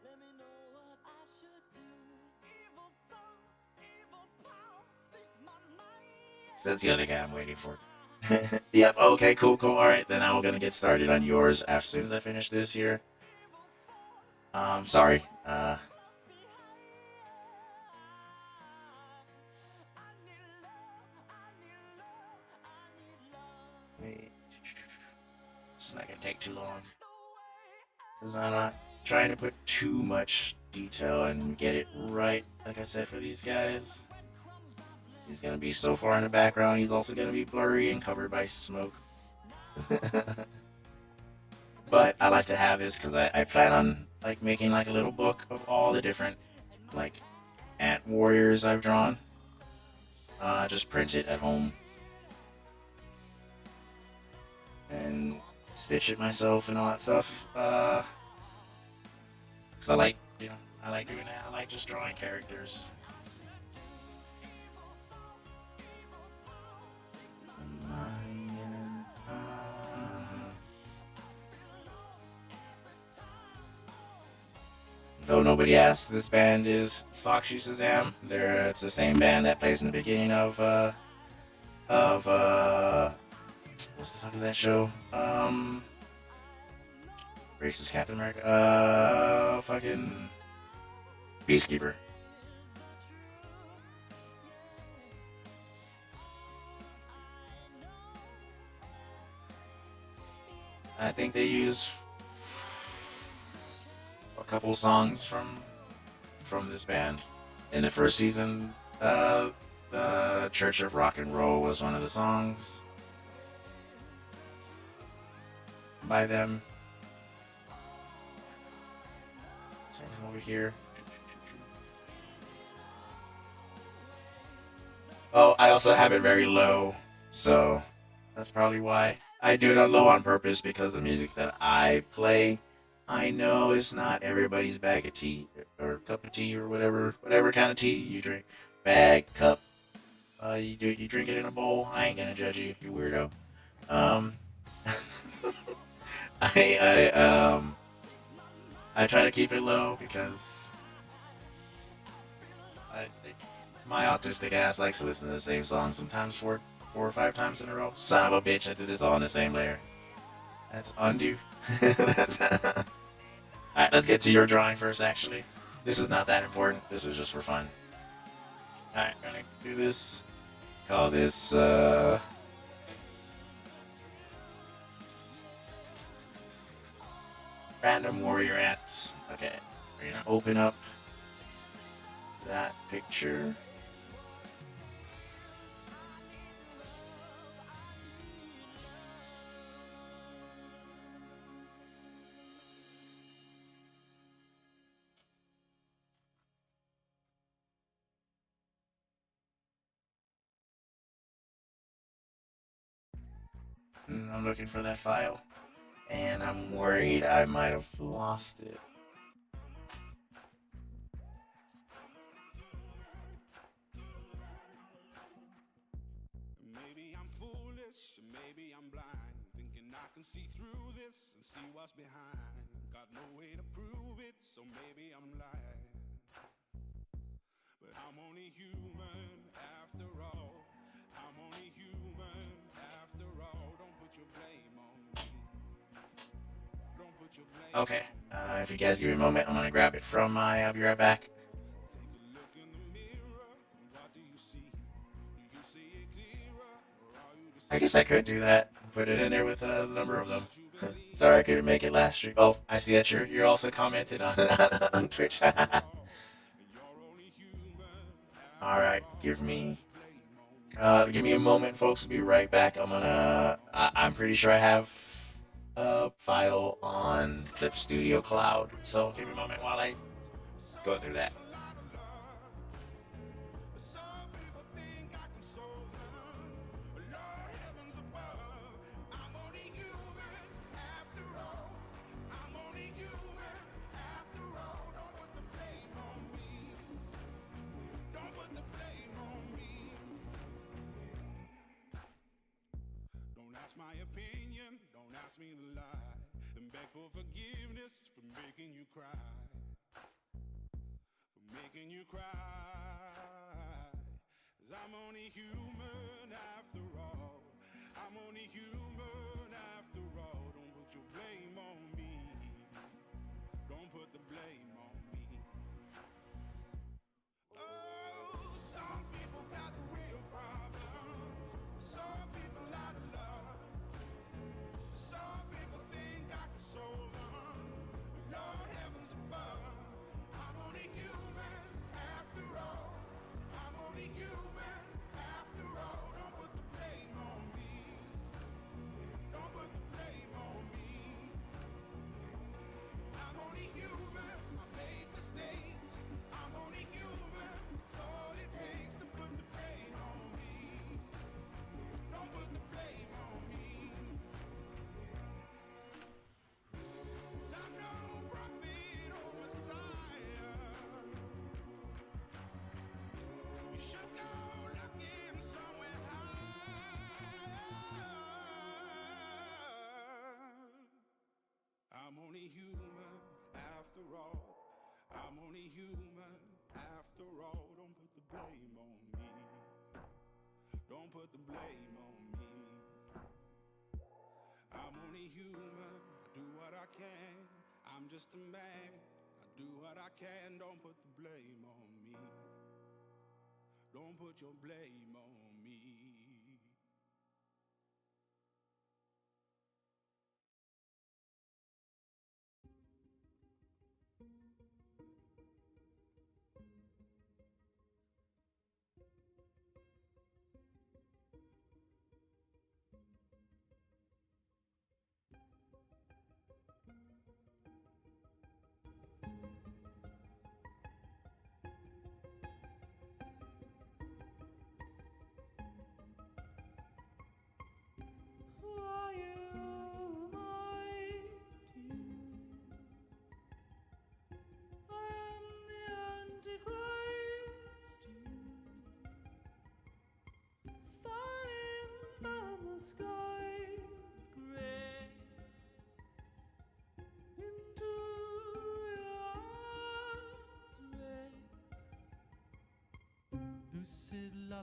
Let me know what I should do. Evil thoughts, evil powers, seek my mind. So that's the other guy I'm waiting for. Yep, okay, cool. Alright, then I'm gonna get started on yours as soon as I finish this here. Sorry. Wait. It's not gonna take too long. Because I'm not trying to put too much detail and get it right, like I said, for these guys. He's gonna be so far in the background, he's also gonna be blurry and covered by smoke. But I like to have this because I plan on like making like a little book of all the different like ant warriors I've drawn. Just print it at home and stitch it myself and all that stuff. Cause I like doing that. I like just drawing characters. Though nobody asked, this band is Foxy Shazam. It's the same band that plays in the beginning of what's the fuck is that show? Racist Captain America. Fucking Peacekeeper. I think they use a couple songs from this band in the first season. The Church of Rock and Roll was one of the songs by them. So from over here. Oh, I also have it very low, so that's probably why. I do it on low on purpose because the music that I play, I know it's not everybody's bag of tea or cup of tea or whatever kind of tea you drink. Bag, cup, you drink it in a bowl. I ain't gonna judge you, you weirdo. I try to keep it low because My autistic ass likes to listen to the same song sometimes four or five times in a row. Son of a bitch, I did this all in the same layer. That's undo. Alright, let's get to your drawing first, actually. This is not that important. This was just for fun. Alright, gonna do this. Call this, Random Warrior Ants. Okay, we're gonna open up that picture. I'm looking for that file, and I'm worried I might have lost it. Maybe I'm foolish, maybe I'm blind, thinking I can see through this and see what's behind. Got no way to prove it, so maybe I'm lying. But I'm only human after all. I'm only human after all. Don't put your blame on me. Don't put your blame Okay, if you guys give me a moment, I'm gonna grab it from my, I'll be right back. Take a look in the mirror, what do you see? Do you see it clearer, or are you I guess I could do that. Put it in there with a number of them. Sorry I couldn't make it last stream. Oh, I see that you're also commented on, on Twitch. Alright, give me a moment, folks. I'll be right back. I'm pretty sure I have a file on Clip Studio Cloud, so give me a moment while I go through that. Don't ask my opinion, don't ask me to lie, and beg for forgiveness for making you cry. For making you cry. 'Cause I'm only human after all. I'm only human after all. Don't put your blame on me. Don't put the blame on me. Oh, some people got the real problems. Some people out of love. Some people think I can solve them. Lord heavens above. I'm only human after all. I'm only human after all. Don't put the blame on me. Don't put the blame on me. I'm only human. I made mistakes. I'm only human. It's all it takes to put the blame on me. Don't put the blame on me. 'Cause I'm no prophet or Messiah. You should go looking somewhere higher. I'm only human after all. I'm only human after all. Don't put the blame on me. Don't put the blame on me. I'm only human. I do what I can. I'm just a man. I do what I can. Don't put the blame on me. Don't put your blame on me.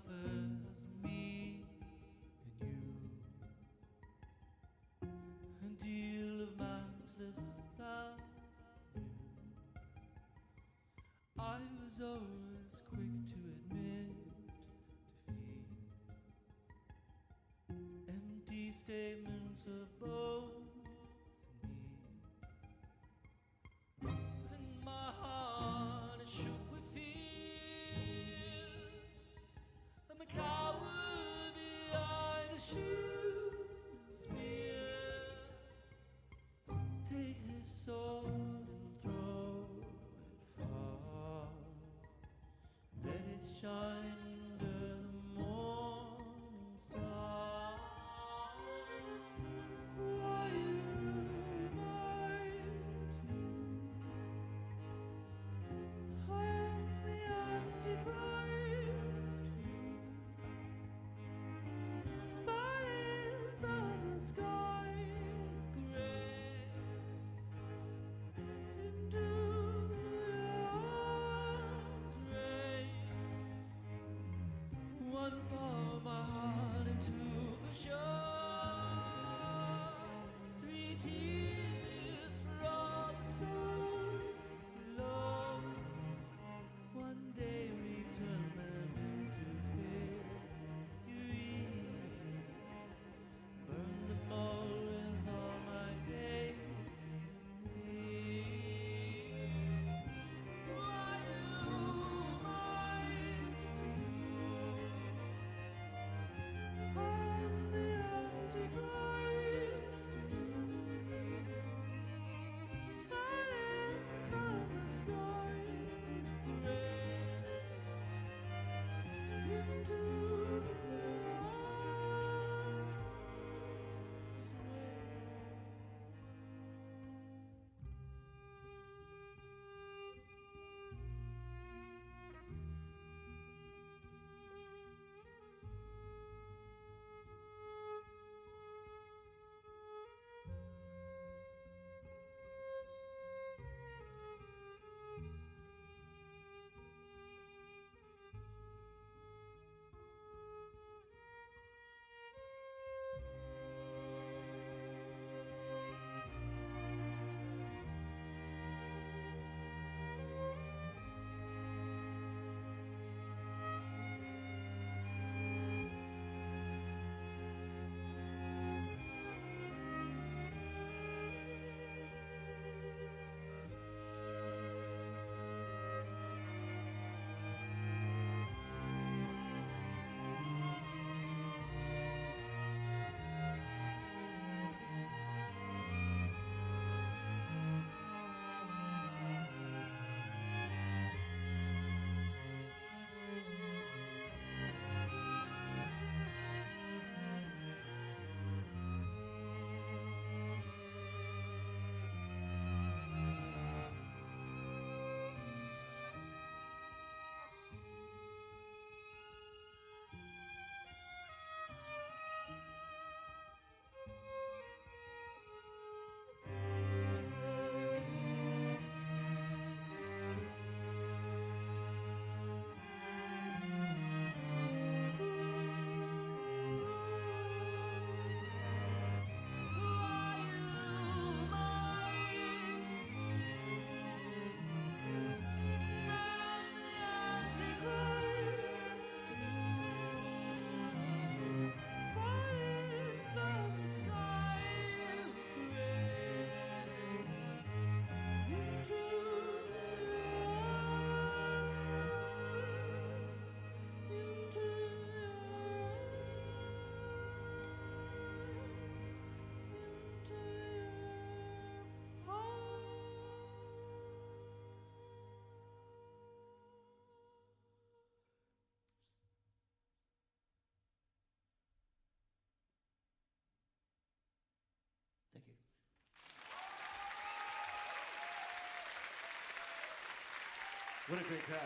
suffers me and you. A deal of matchless value. I was always quick to admit defeat. Empty statements of both me. And my heart is shook with fear. I'm a coward behind a shield spear. Take this sword and throw it far. Let it shine under the morning star. Why am I I am the Antichrist, falling from the sky with grace into your arms, rain. One for my heart and two for sure. 3 tears for all the souls below. One day return them into figures. Burn them all with all my faith. Why you mine I'm the Antichrist, falling from the sky with grace into your arms, Thank you. What a great crowd.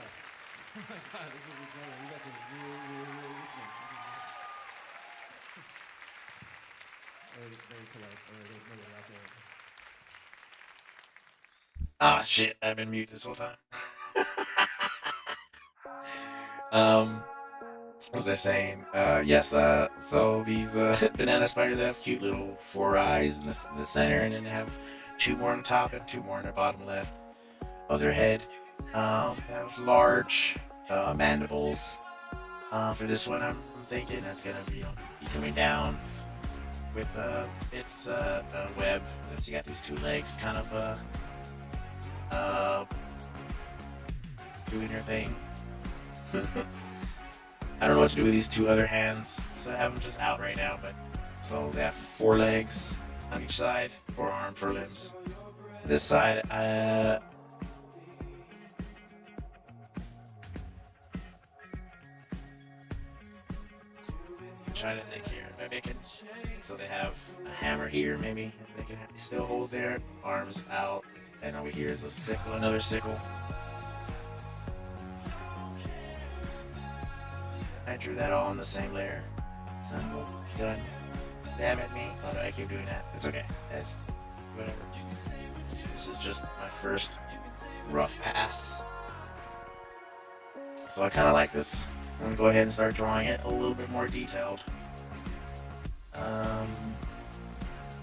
Oh my God, this is incredible. You guys are really listening. Very, very polite. There's nobody out there. Ah, shit, I've been mute this whole time. What was I saying? Yes, so these banana spiders have cute little 4 eyes in the center, and then they have 2 more on top and 2 more in the bottom left of their head. They have large mandibles. For this one, I'm thinking that's gonna be coming down with its web. So you got these 2 legs, kind of doing their thing. I don't know what to do with these 2 other hands, so I have them just out right now. But so they have 4 legs on each side, 4 arms, 4 limbs. This side, I'm trying to think here. Maybe I can. So they have a hammer here. Maybe they can still hold their arms out, and over here is a sickle, another sickle. I drew that all on the same layer. So done. Damn it, me. Oh no, I keep doing that. It's okay. That's whatever. This is just my first rough pass. So I kind of like this. I'm gonna go ahead and start drawing it a little bit more detailed.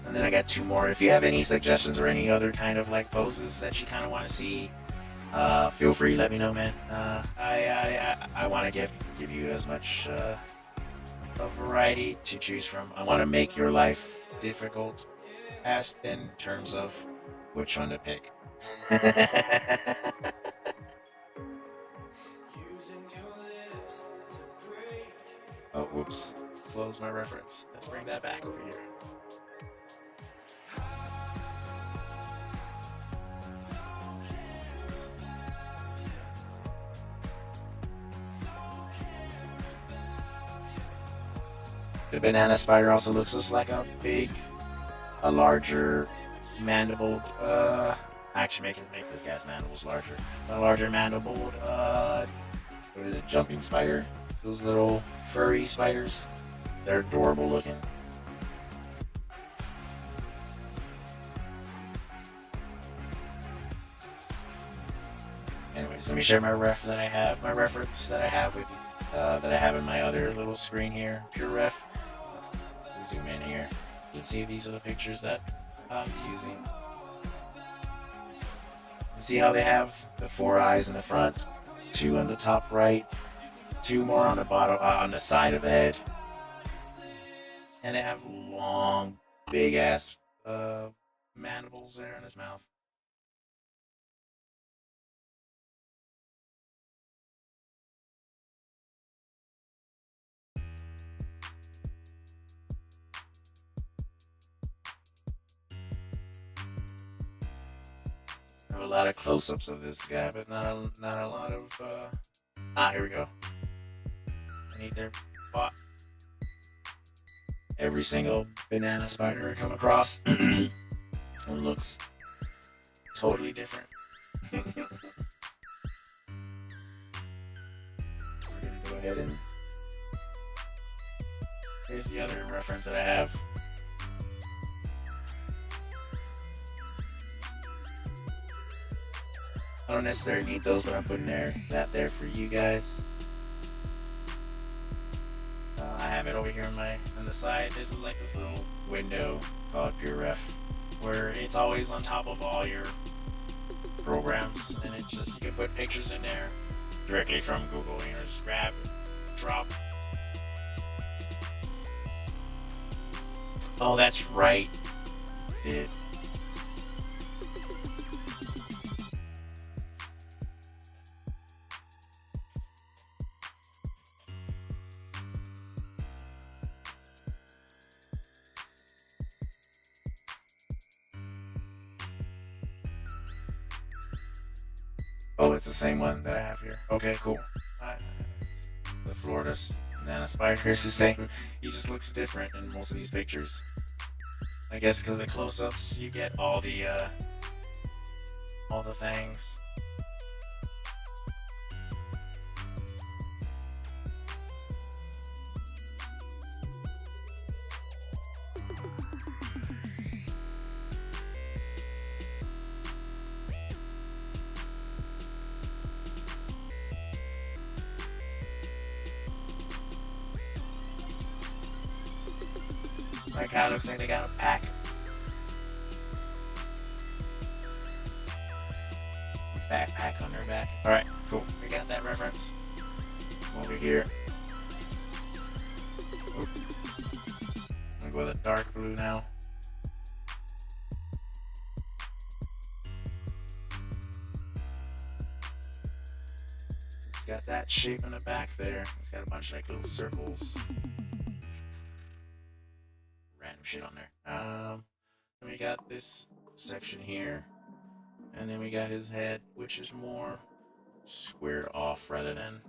And then I got 2 more. If you have any suggestions or any other kind of like poses that you kind of want to see, feel free. Let me know, man. I want to give you as much a variety to choose from. I want to make your life difficult, as in terms of which one to pick. Oh, whoops. Close my reference. Let's bring that back over here. The banana spider also looks just like a larger mandibled, actually make this guy's mandibles larger. A larger mandibled, what is it, jumping spider? Those little furry spiders. They're adorable looking. Anyways, let me share my reference that I have with that I have in my other little screen here, Pure Ref. Zoom in here. You can see these are the pictures that I'm using. See how they have the 4 eyes in the front, 2 on the top right, 2 more on the bottom, on the side of the head, and they have long, big ass mandibles there in his mouth. I have a lot of close-ups of this guy, but not a lot of. Here we go. I need their bot. Every single banana spider I come across it looks totally different. We're gonna go ahead and here's the other reference that I have. I don't necessarily need those, but I'm putting that there for you guys. I have it over here on the side. There's like this little window called Pure Ref, where it's always on top of all your programs, and it's just, you can put pictures in there directly from Google. You know, just grab, drop. Oh, that's right. It. Oh, it's the same one that I have here. Okay, cool. The Florida's banana spider is the same. He just looks different in most of these pictures. I guess because the close-ups, you get all the things. My guy looks like they got a pack. Backpack on their back. Alright, cool. We got that reference. Over here. Oop. I'm gonna go with a dark blue now. It's got that shape in the back there. It's got a bunch of like little circles. Random shit on there. Then we got this section here. And then we got his head, which is more squared off rather than.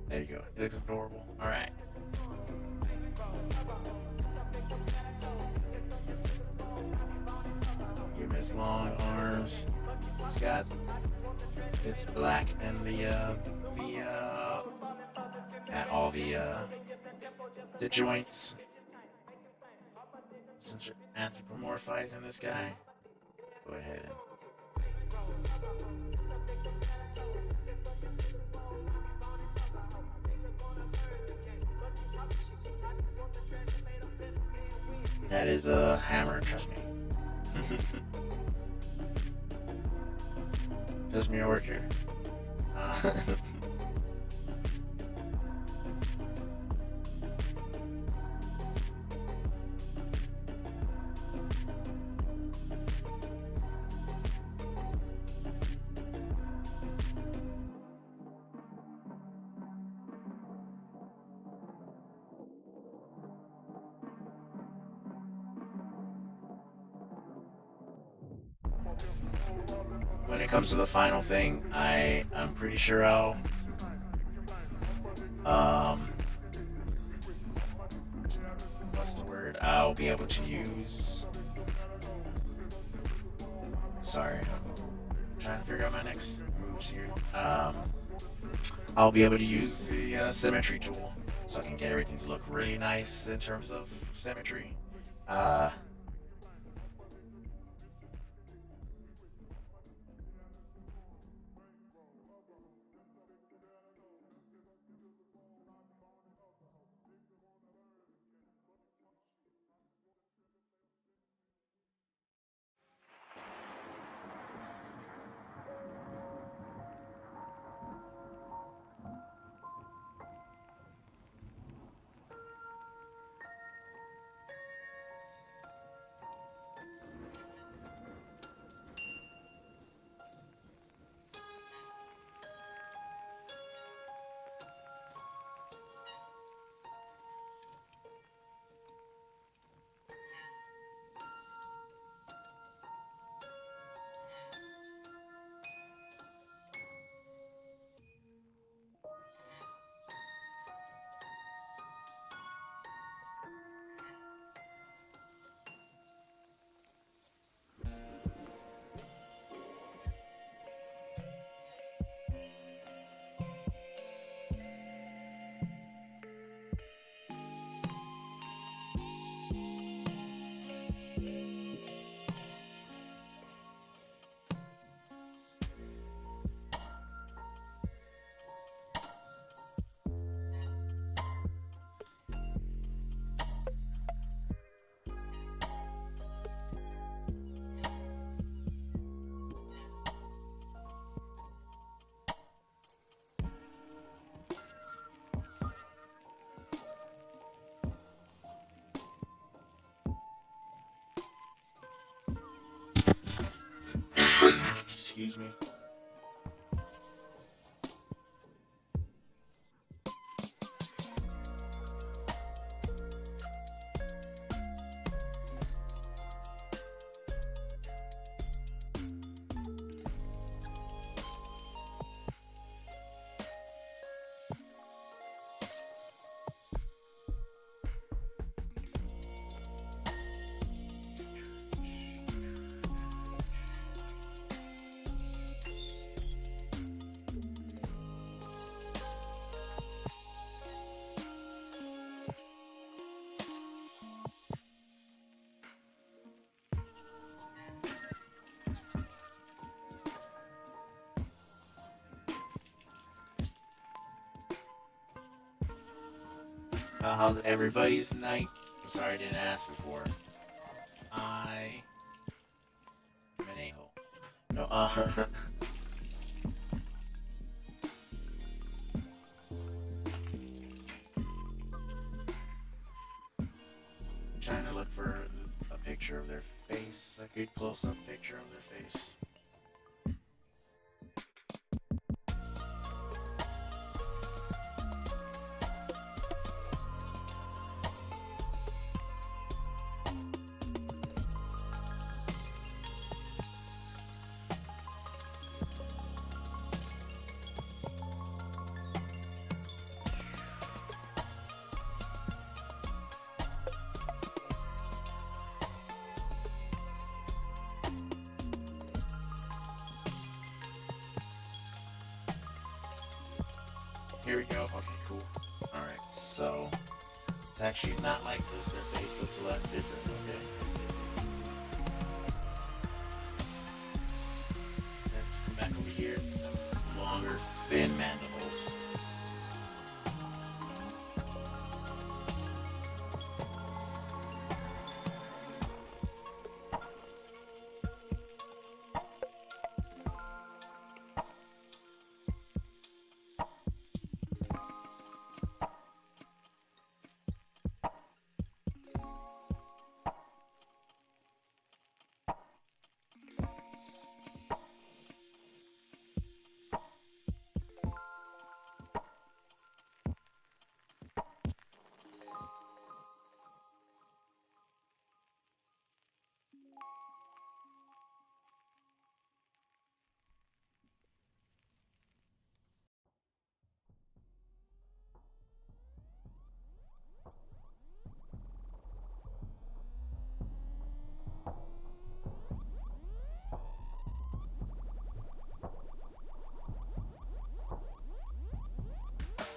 There you go. It looks adorable. All right. Give him his long arms. It's black and at all the joints. Since we're anthropomorphizing this guy, go ahead and. That is a hammer, trust me. Does me work here. When it comes to the final thing, I'm pretty sure I'll what's the word? I'll be able to use. Sorry, I'm trying to figure out my next moves here. I'll be able to use the symmetry tool, so I can get everything to look really nice in terms of symmetry. Excuse me. How's everybody's night? I'm sorry I didn't ask before. I'm an a-hole. No, trying to look for a picture of their face, a good close-up picture of their face. Here we go. Okay, cool. Alright, so it's actually not like this. Their face looks a lot different. Okay, see. Let's come back over here. Longer, thin mandibles.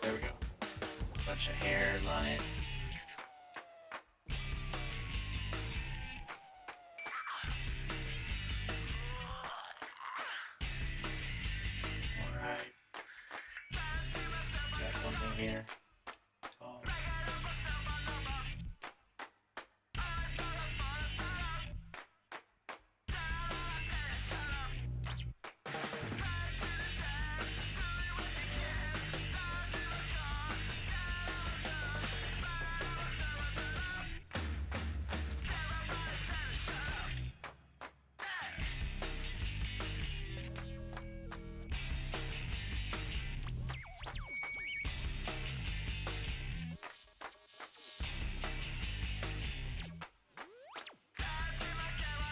There we go. Bunch of hairs on it. Alright. Got something here. Oh.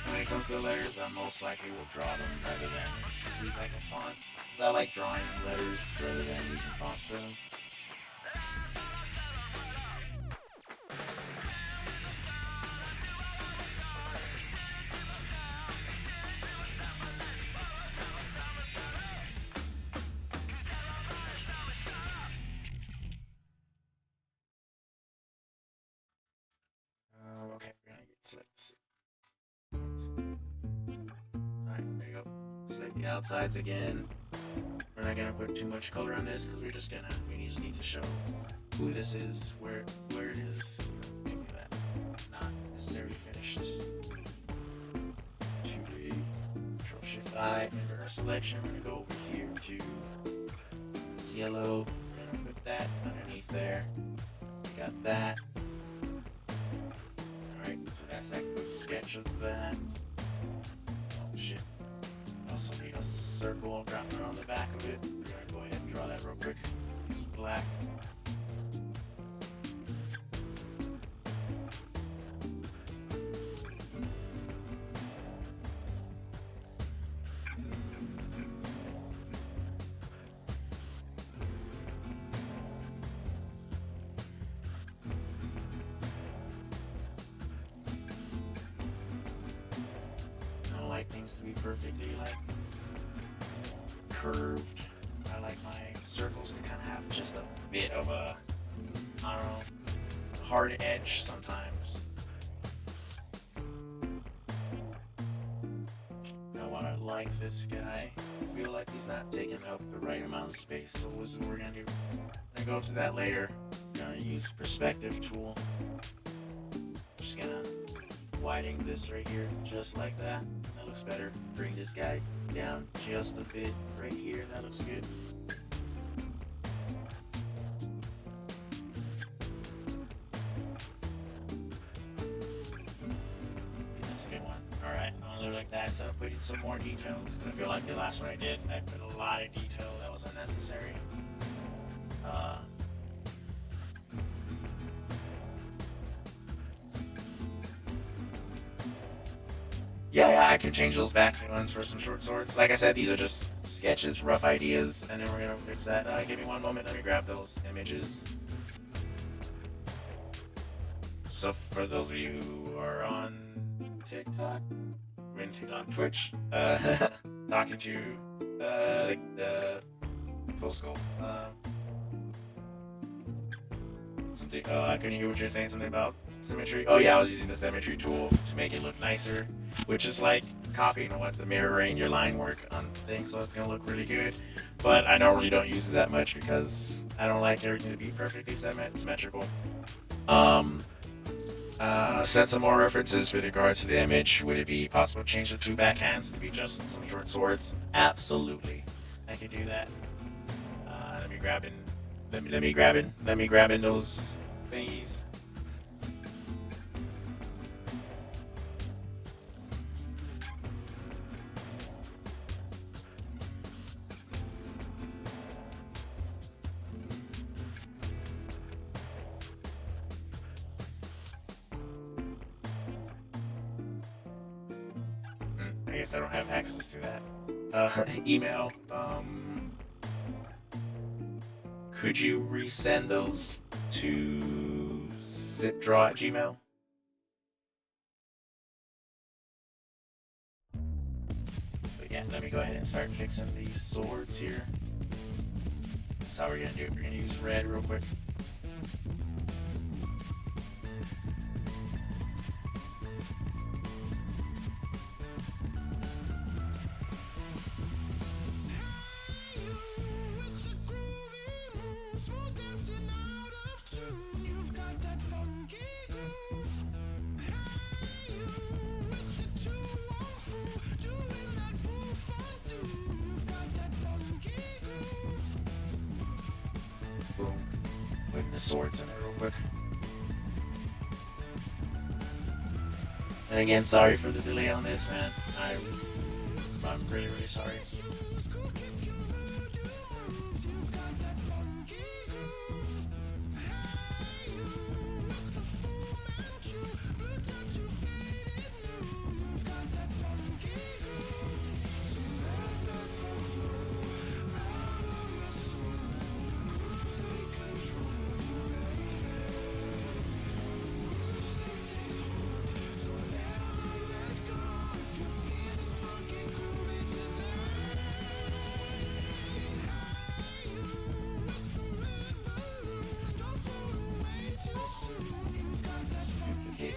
When it comes to the letters, I most likely will draw them rather than use like a font. Because I like drawing letters rather than using fonts for them. Okay, we're gonna get six. Alright, there you go. Select the outsides again. We're not gonna put too much color on this because we just need to show who this is, where it is, things like that. Not necessarily finished. 2D, Control Shift I, invert our selection. We're gonna go over here to this yellow. We're gonna put that underneath there. We got that. Alright, so that's that quick sketch of that. Oh shit. Also need a circle wrapped around the back of it. We're gonna go ahead and draw that real quick. It's black. I don't like things to be perfectly like curved. I like my circles to kind of have just a bit of a, I don't know, hard edge sometimes. Now when I like this guy, I feel like he's not taking up the right amount of space. So this is what we're gonna do. We're gonna go to that layer, gonna use perspective tool. Just gonna widen this right here, just like that. That looks better. Bring this guy down just a bit right here. That looks good. That's a good one. Alright, I'm gonna leave it like that instead of putting some more details, because I feel like the last one I did, I put a lot of detail that was unnecessary. Yeah, I could change those back ones for some short swords. Like I said, these are just sketches, rough ideas, and then we're gonna fix that. Give me one moment, let me grab those images. So for those of you who are on TikTok, Twitch, talking to the Tosco. Something. I couldn't hear what you're saying. Something about symmetry. Oh yeah, I was using the symmetry tool to make it look nicer, which is like copying what the mirroring your line work on things, so it's gonna look really good. But I normally don't use it that much because I don't like everything to be perfectly symmetrical. Send some more references with regards to the image. Would it be possible to change the two backhands to be just some short swords? Absolutely, I can do that. Let me grab in those thingies. I guess I don't have access to that. Email. Could you resend those to zipdraw@gmail? But yeah, let me go ahead and start fixing these swords here. That's how we're gonna do it. We're gonna use red real quick. Boom. Putting the swords in there real quick. And again, sorry for the delay on this, man. I'm really, really sorry.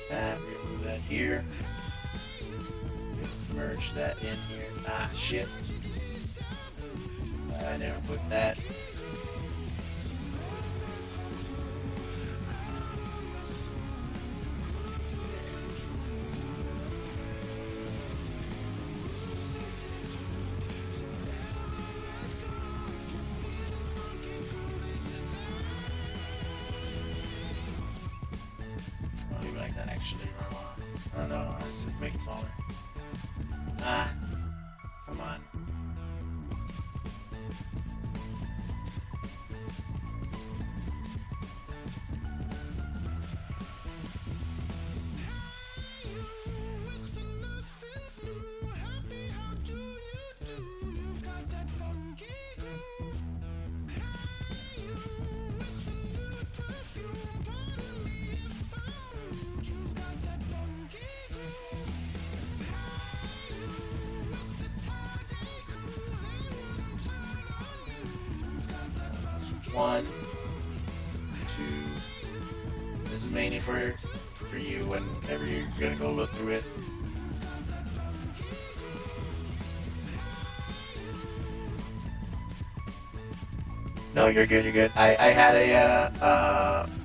That, remove that here. Merge that in here. Ah, shit. I never put that. I'll leave it like that actually. Oh no, let's just make it smaller. Ah, come on. One, two. This is mainly for you whenever you're gonna go look through it. No, you're good. You're good. I had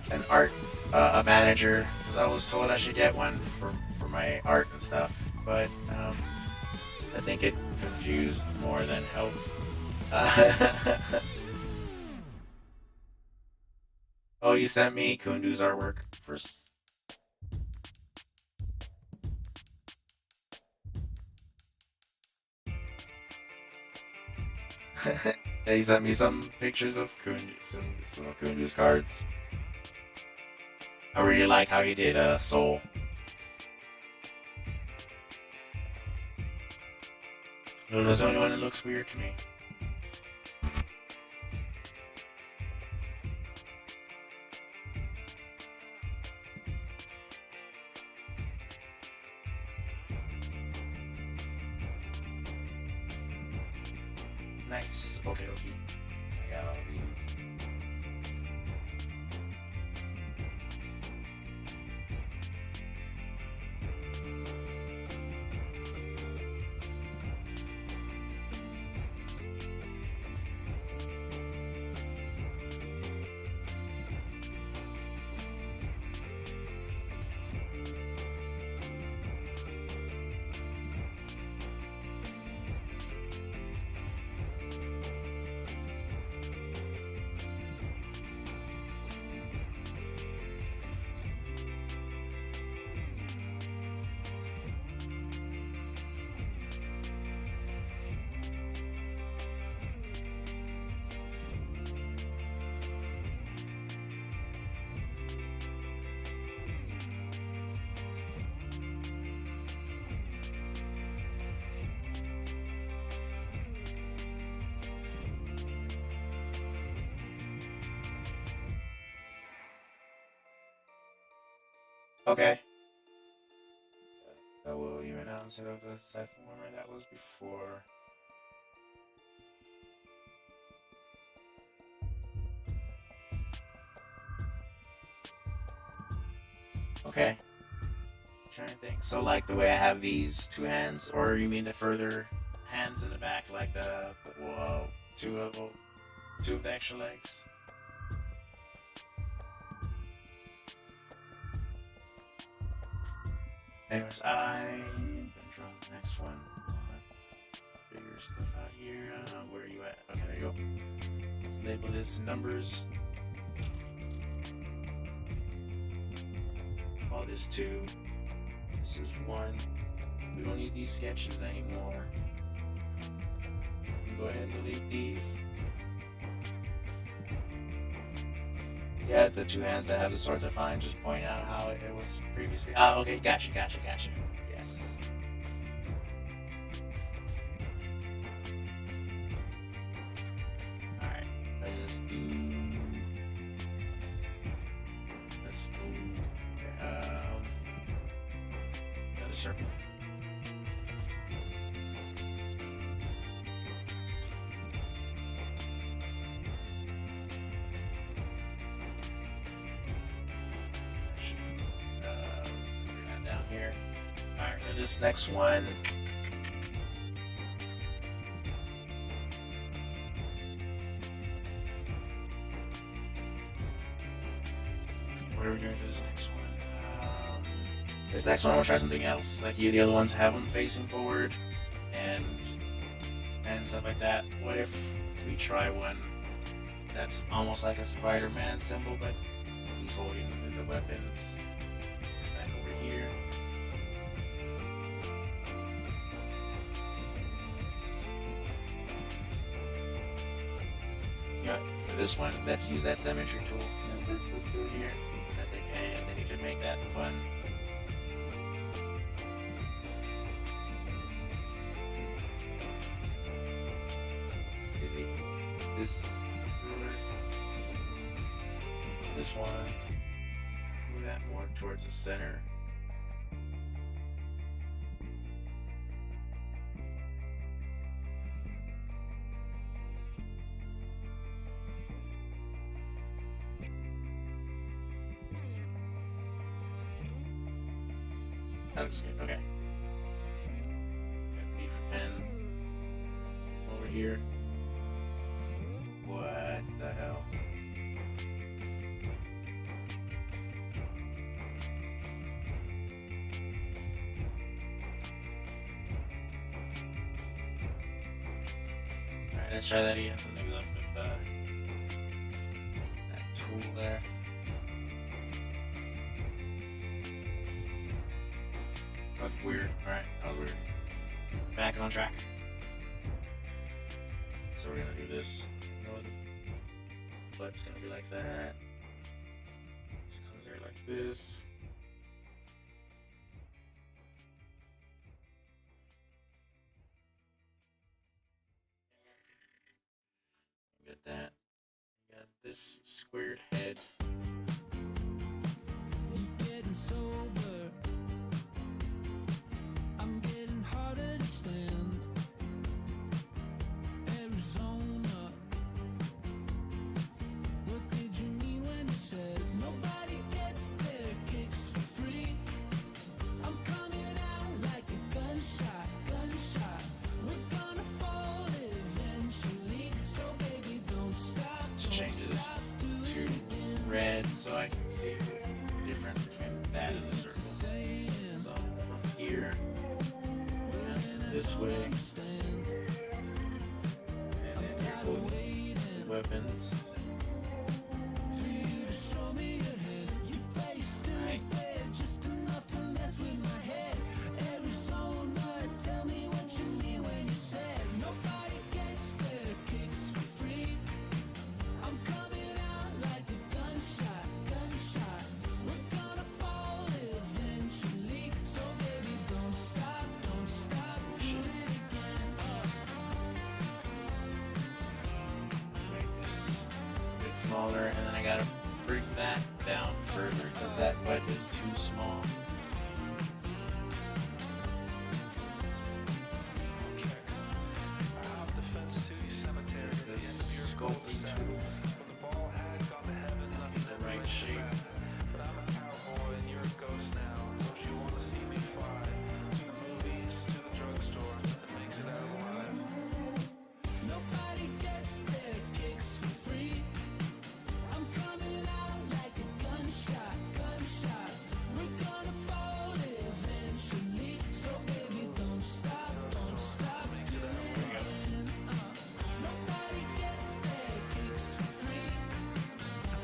an art a manager because I was told I should get one for my art and stuff, but I think it confused more than helped. Oh, you sent me Kundu's artwork first. He sent me some pictures of Kundu, some of Kundu's cards. I really like how he did Soul. Luna's the only one that looks weird to me. Nice. Okay, okay. I got all these. Okay. That will even out instead of the second warmer that was before. Okay. Trying to think. So like the way I have these two hands, or you mean the further hands in the back, like the two of the extra legs? Anyways, I'm gonna draw the next one. Figure stuff out here. Where are you at? Okay, there you go. Let's label this numbers. Call this 2. This is 1. We don't need these sketches anymore. Go ahead and delete these. Yeah, the two hands that have the swords are fine. Just point out how it was previously. Ah, okay, gotcha. Yes. Alright, let's do. Let's go. Okay, another circle. Here. Alright, for this next one, what are we doing for this next one? This next one, I want to try something else. Like the other ones have them facing forward and stuff like that. What if we try one that's almost like a Spider-Man symbol, but he's holding the weapons? Let's go back over here. Yeah, for this one, let's use that symmetry tool. Let's do it here. And then you can make that fun. This ruler, this one, move that more towards the center. That looks good. Okay. Got B for pen over here. What the hell? Let's try that again. Something's up with that tool there. That's weird. Alright, that was weird. Back on track. So we're gonna do this. But it's gonna be like that. This comes there like this. Get that. You got this squared head. You're getting sober. I'm getting harder to stand. Arizona. What did you mean when you said nobody gets their kicks for free? I'm coming out like a gunshot, gunshot. We're gonna fall eventually. So baby, don't stop. Let's change this to red so I can see the difference between that and the circle. So from here, and this way, and then here go the weapons. Right. Just enough to mess with my head. Arizona, tell me what you mean when you said nobody gets their kicks for free. I'm coming out like a gunshot, gunshot. We're gonna fall eventually. So baby, don't stop, do it again. Make this a bit smaller, and then I gotta bring that down further because that butt is too small. Is this sculpting tool in the right shape? Nobody gets their kicks for free. I'm coming out like a gunshot, gunshot. We're gonna fall eventually. So baby, don't stop, do it again. Nobody gets their kicks for free.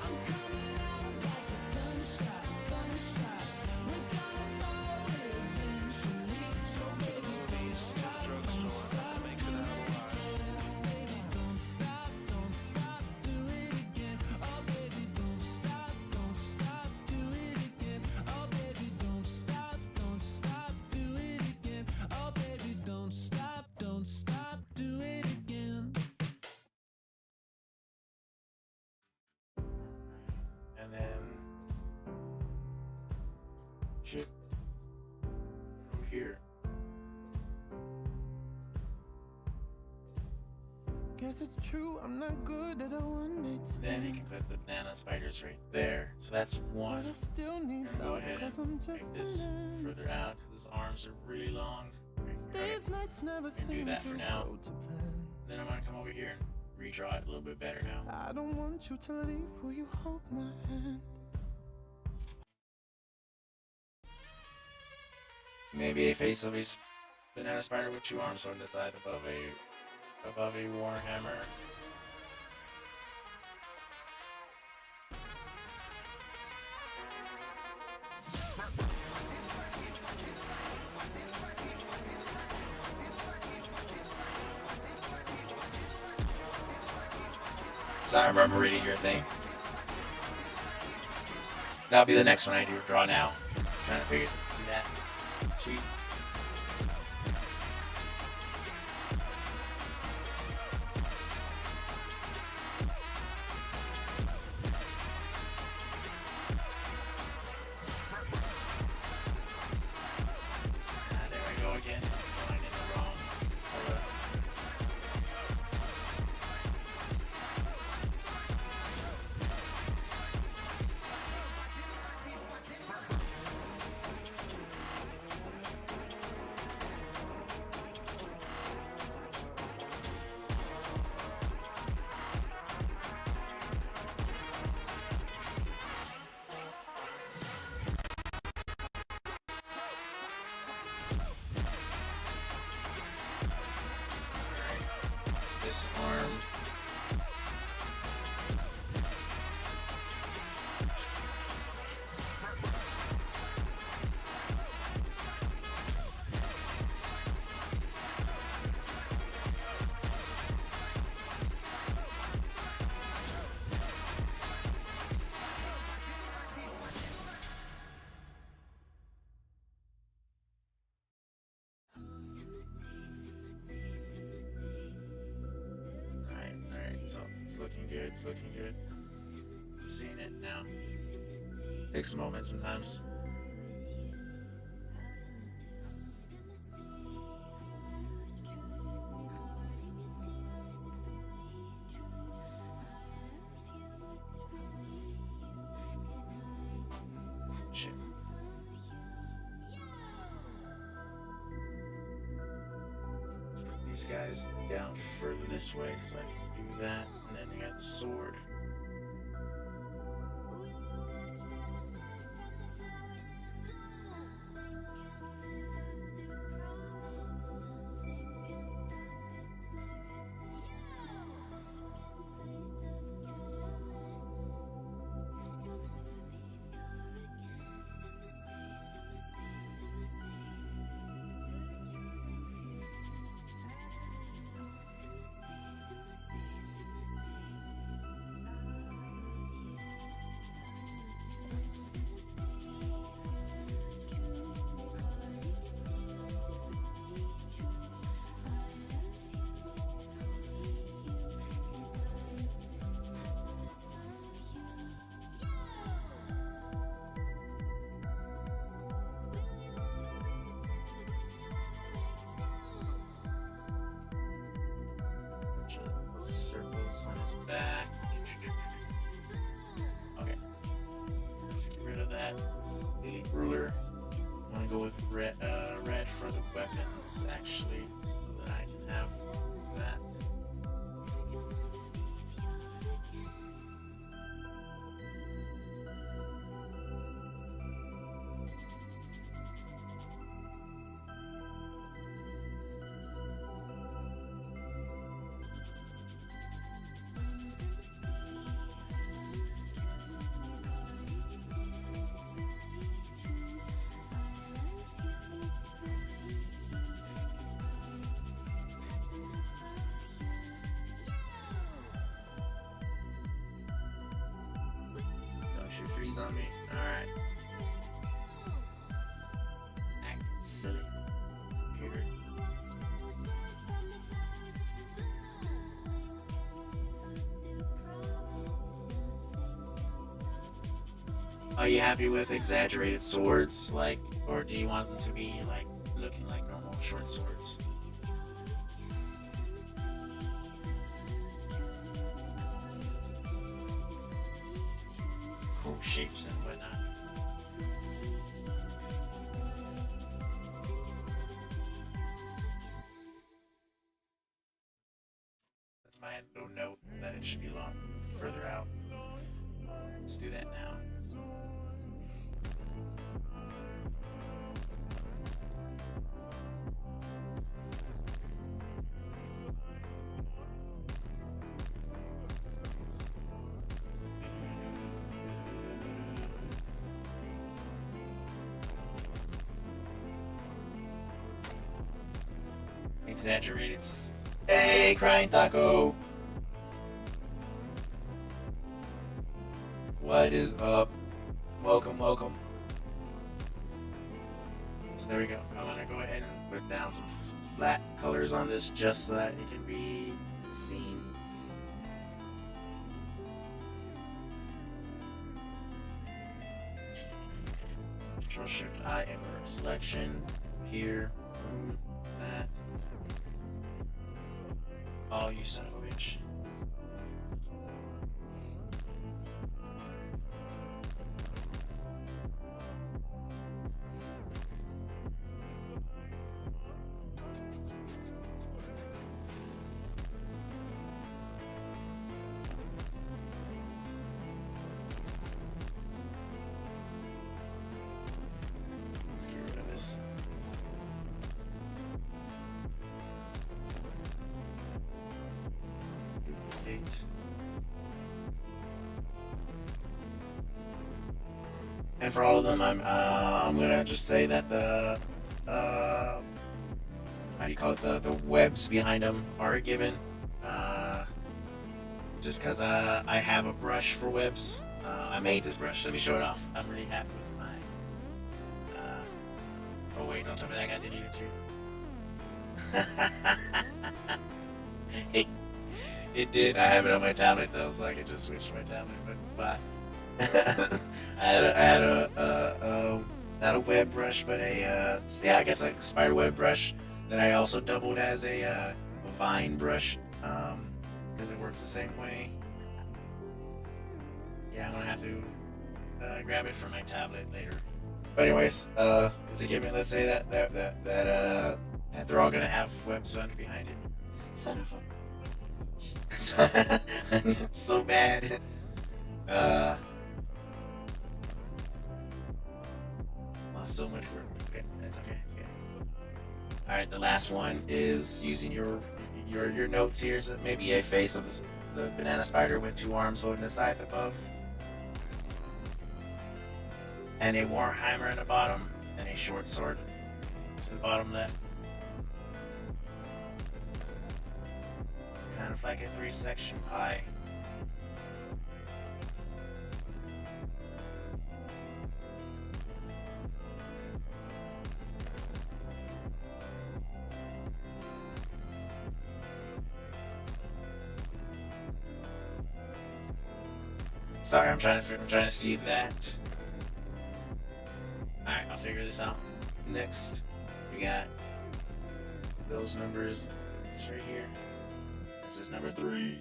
I'm coming out like a gunshot, gunshot. We're gonna fall eventually. So baby, don't stop, do it again. Baby, don't stop, do it again. Oh baby, don't stop, do it again. Oh baby, don't stop, do it again. Oh baby, don't stop, do it again. And then shit over here. Guess it's true, I'm not good at a one-night Then you stand. can put the banana spiders right there. So that's one. But I still need And go love, ahead cause and I'm make just this a man. further out because his arms are really long. Right here. These nights never do seem that to for now. go to plan. Then I'm gonna come over here and redraw it a little bit better now. I don't want you to leave, will you hold my hand? Maybe a face of a banana spider with two arms on the side above a warhammer. So I remember reading your thing. That'll be the next one I do. Draw now. Trying to figure see that. Sweet. There we go again. Going in the wrong color. looking good. It's looking good. I'm seeing it now. Takes a moment sometimes. Shit. These guys down further this way so I can do that. And then you got the sword. Circles on his back. Okay. Let's get rid of that. Elite ruler. I'm gonna go with red for the weapons, actually, so that I can have that. Don't you freeze on me. Alright. Acting silly. Computer. Are you happy with exaggerated swords, like, or do you want them to be like looking like normal short swords? Cool shapes and whatnot. That's my little note that it should be a lot further out. Let's do that now. Exaggerated. Hey, Crying Taco! What is up? Welcome, welcome. So there we go. I'm gonna go ahead and put down some flat colors on this just so that it can be seen. Control Shift I in selection here. Boom, that. Oh, you son of a bitch. Let's get rid of this. Duplicate. And for all of them, I'm gonna just say that the how do you call it, the webs behind them are given. Just because I have a brush for webs. I made this brush. Let me show it off. I'm really happy with my. Oh wait, don't tell me that guy did it too. Hey, It did. I have it on my tablet though, so I could just switch to my tablet. But bye. I had a not a web brush, but yeah, I guess like a spider web brush. Then I also doubled as a vine brush, because it works the same way. Yeah, I'm gonna have to grab it from my tablet later. But anyways, it's a given. Let's say that they're all gonna have web sponge behind it. Son of a so bad. Lost so much work. Okay, that's okay. All right, the last one is using your notes here. So maybe a face of the banana spider with 2 arms holding a scythe above, and a warhammer at the bottom, and a short sword to the bottom left. Kind of like a 3-section pie. Sorry, I'm trying to see that. Alright, I'll figure this out. Next, we got those numbers. It's right here. This is number 3.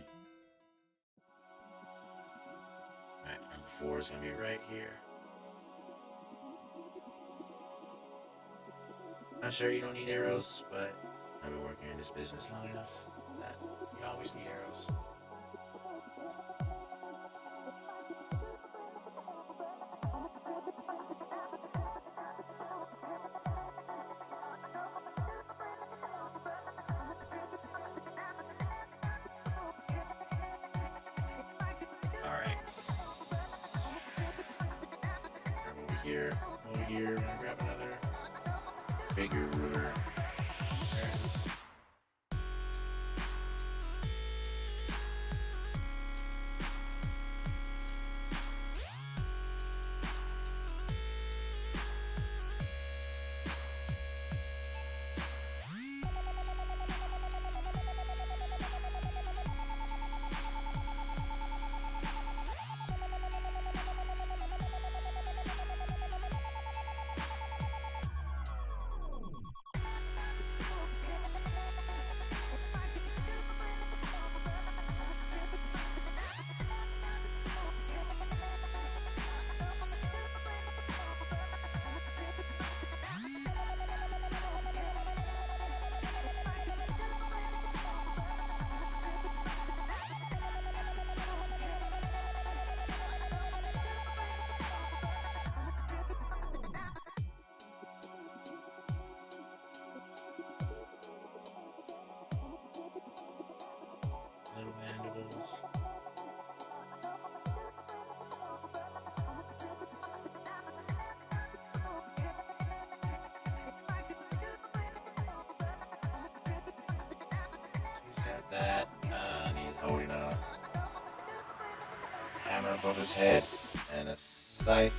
Alright, number 4 is gonna be right here. I'm sure you don't need arrows, but I've been working in this business long enough that you always need arrows. Over here, I'm gonna grab another figure ruler. Little mandibles. He's got that, and he's holding a hammer above his head and a scythe.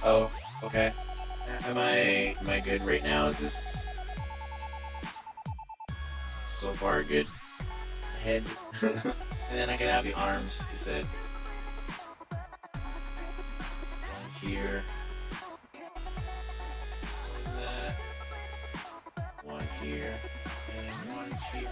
Oh, okay. Am I good right now? Is this so far good? Head. And then I can have the arms, he said. One here. And that. One here. And one here.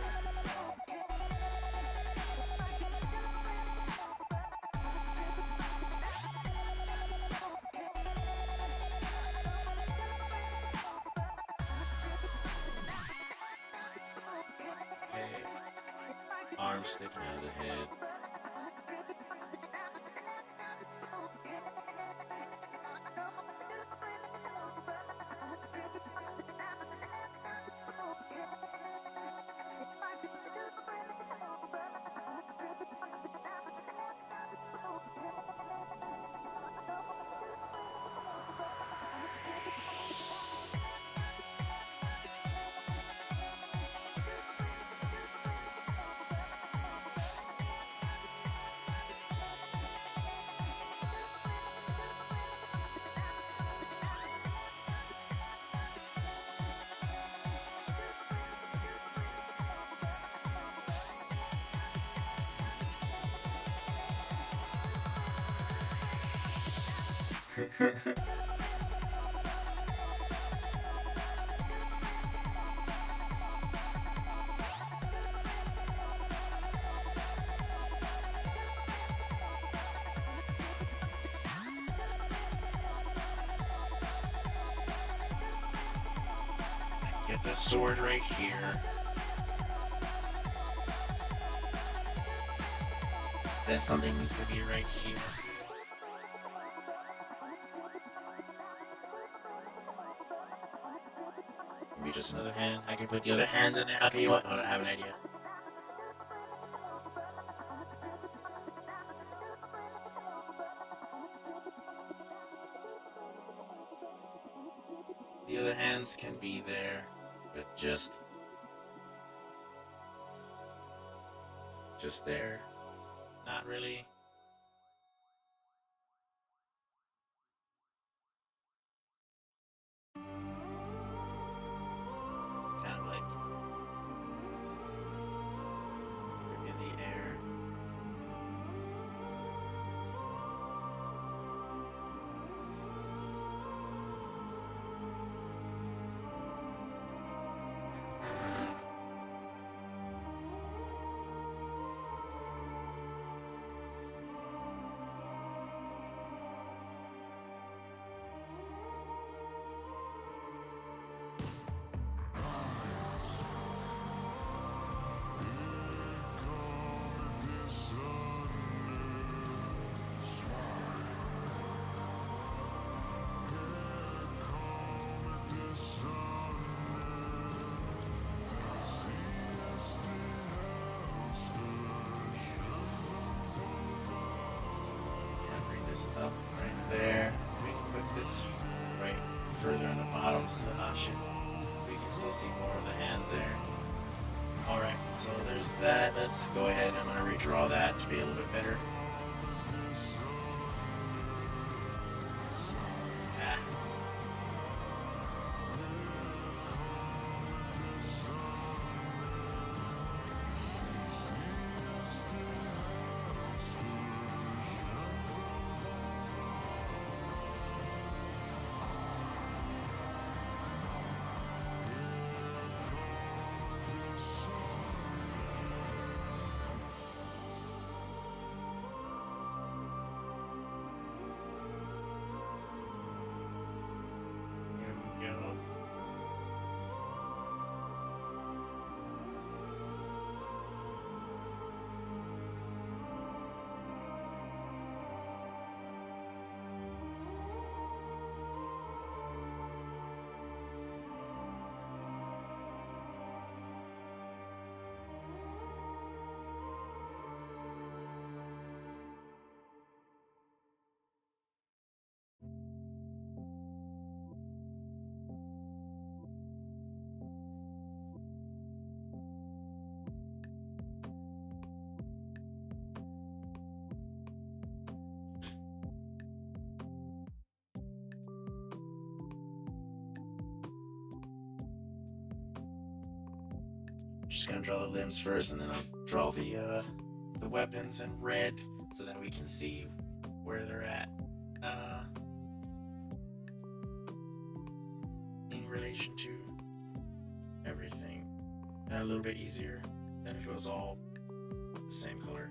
Arms sticking out of the head. Get the sword right here. Then something needs to be right here. Maybe just another hand. I can put the other hands in there. Okay, you know what? I have an idea. The other hands can be there, but just there. Not really. Kind of like in the air. Up right there. We can put this right further on the bottom so we can still see more of the hands there. Alright, so there's that. Let's go ahead. I'm going to redraw that to be a little bit better. Ah. Here we go. Just gonna draw the limbs first, and then I'll draw the weapons in red so that we can see where they're at in relation to everything. And a little bit easier than if it was all the same color.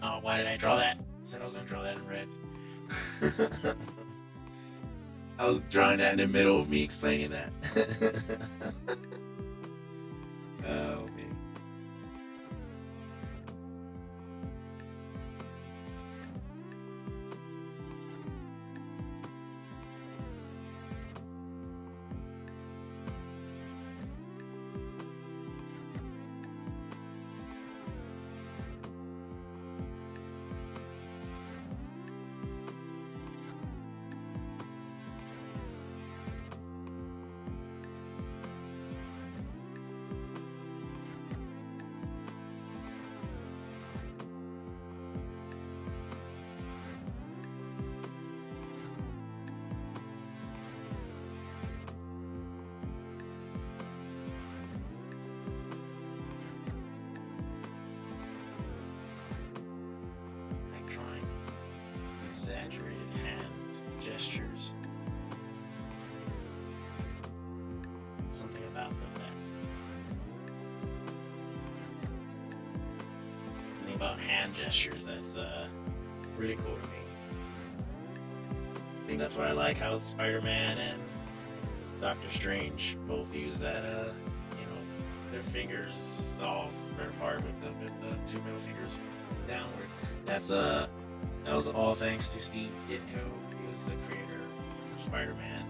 Oh, why did I draw that? I said I was gonna draw that in red. I was drawing that in the middle of me explaining that. Oh, man. exaggerated hand gestures. Something about them something about hand gestures that's really cool to me. I think that's what I like, how Spider-Man and Doctor Strange both use that, their fingers all spread apart with the two middle fingers downward. That was all thanks to Steve Ditko. He was the creator of Spider-Man.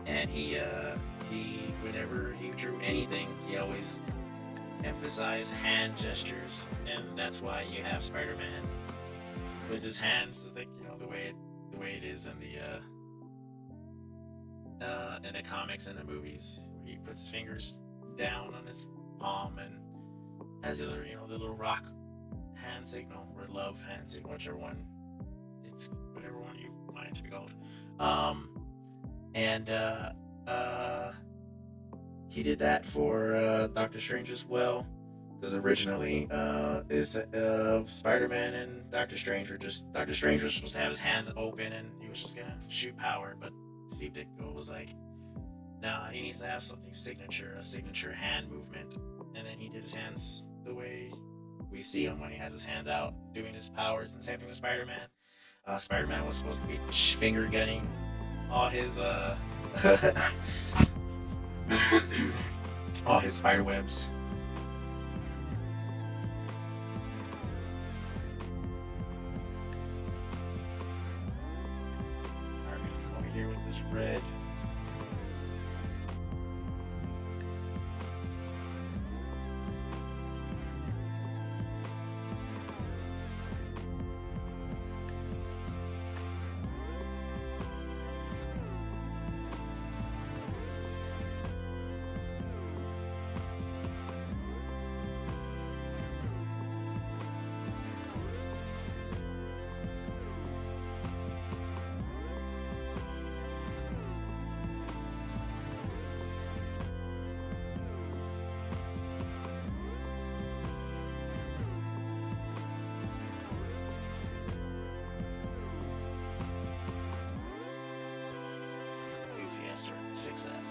And he whenever he drew anything, he always emphasized hand gestures, and that's why you have Spider-Man with his hands, like, the way it is in the comics and the movies, where he puts his fingers down on his palm and has the other, the little rock hand signal or love hand signal, whatever one you want it to be called. He did that for Doctor Strange as well, because originally Spider-Man and Doctor Strange was supposed to have his hands open and he was just gonna shoot power, but Steve Ditko was like, nah, he needs to have something a signature hand movement, and then he did his hands the way we see him when he has his hands out doing his powers, and same thing with Spider-Man. Spider-Man was supposed to be finger gunning all his all his spider webs. Alright, over here with this red. Goofy, let's fix that.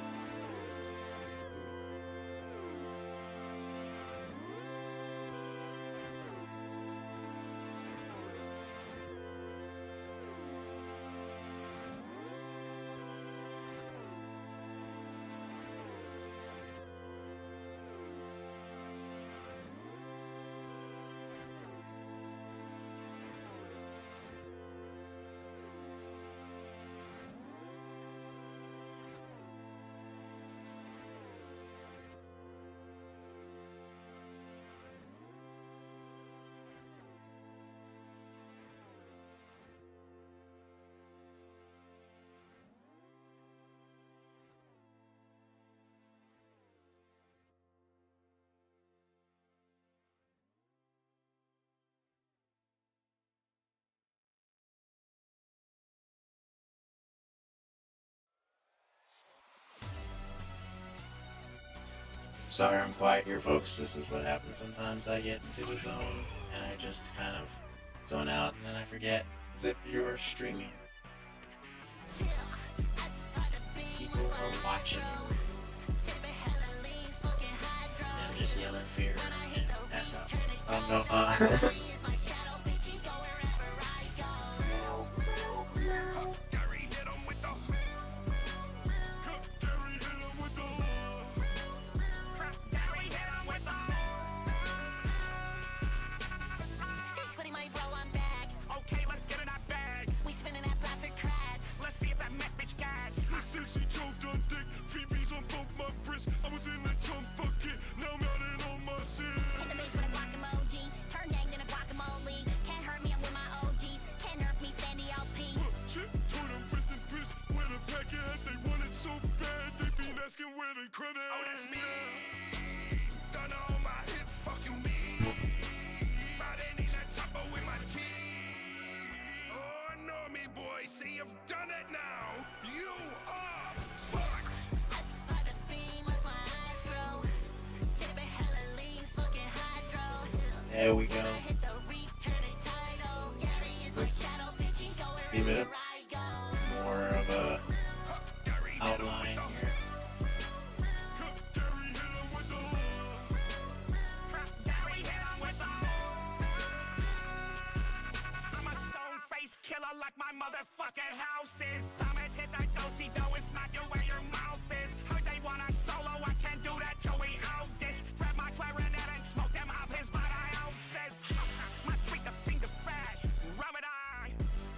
Sorry I'm quiet here, folks. This is what happens sometimes. I get into the zone and I just kind of zone out, and then I forget that you're streaming. People are watching. And I'm just yelling fear and that's out. Oh no, Gary hit him with the. Gary hit him with the. Gary hit him with the. He's putting my bro on back. Okay, let's get in that bag. We spinning that profit cracks. Let's see if that Mac bitch gags. That sexy choked on dick. VP's on both my wrists. I was in the jump bucket. Now I'm out in on my shit. Hit the base with a guac emoji. Turn gang in a guacamole. Can't hurt me, I'm with my OGs. Can't nerf me, Sandy LP. Chip told them fist and piss. Where the packet at? They want it so bad. They been asking where the credit. Oh, that's me. Done on my hip. Fuck you, me. But they need that chopper with my teeth. Oh, no, me boy. See, you've done it now. You are fucked. That's part of beam, watch my eyes grow. Sipping hella lean, smoking hydro. there we go. Hit the reef, turn it tidal. give it a more of a outline here. I'm a stone face killer like my motherfucking house is. Stomach hit that dosey dough and smack you where your mouth is. Heard they want a solo, I can't do that till we out this. Grab my clarinet and smoke them up his body ounces. My tweet the finger flash, rub it on.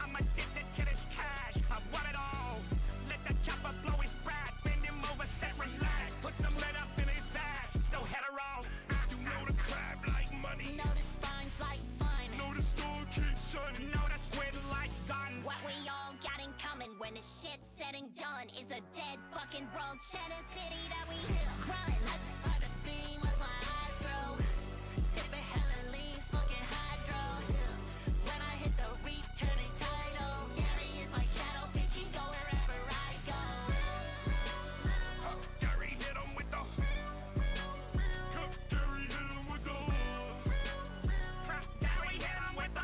I'm addicted to this cash, I want it all. Let the chopper blow his brat, bend him over, set relax. Put some lead up in his ass, still hetero. You know the crab like money. Know the spines like fun. Know the store keeps shining. Know the squid likes guns. What we all got in common when the shit's said and done is a dead fucking road cheddar city that we run. Let's put the beam as my eyes grow. Sipping hella lean, smoking hydro. When I hit the reef, turning tidal. Gary is my shadow, bitch, he go wherever I go. Gary hit him with the. Gary hit him with the. Gary hit him with the.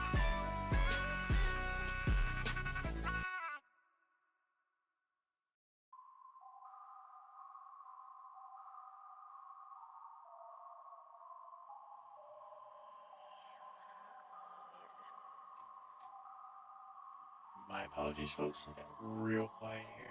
My apologies, folks. I got real quiet here.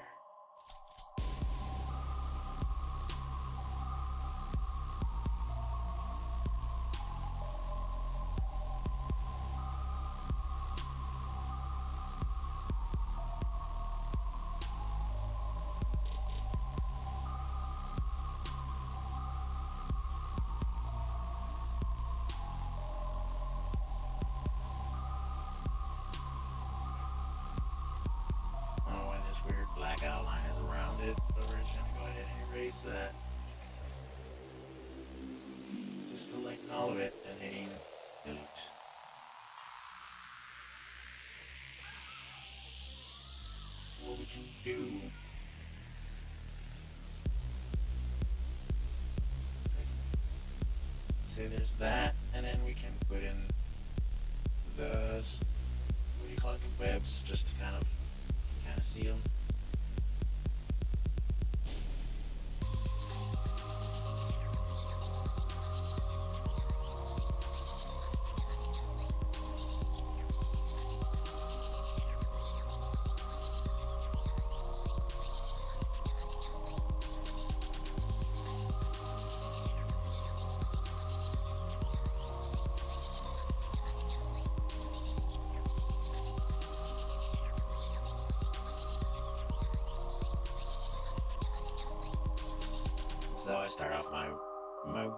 I don't know why this weird black outline is around it, but we're just gonna go ahead and erase that. Just selecting all of it and hitting delete. What we can do. Say there's that, and then we can put in the, what do you call it, the webs, just to kind of see them. So I start off my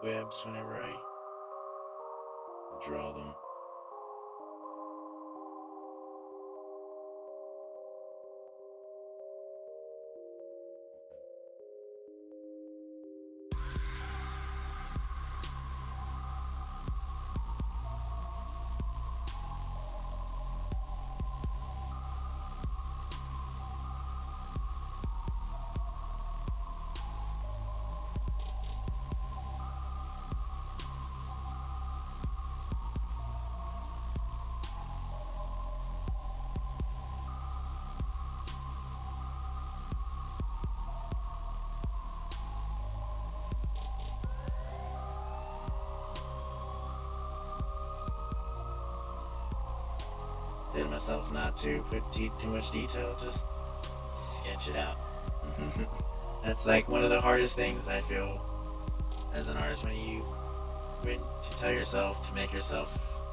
webs whenever I draw them. Did myself not to put too much detail, just sketch it out. That's like one of the hardest things I feel as an artist, when you tell yourself to make yourself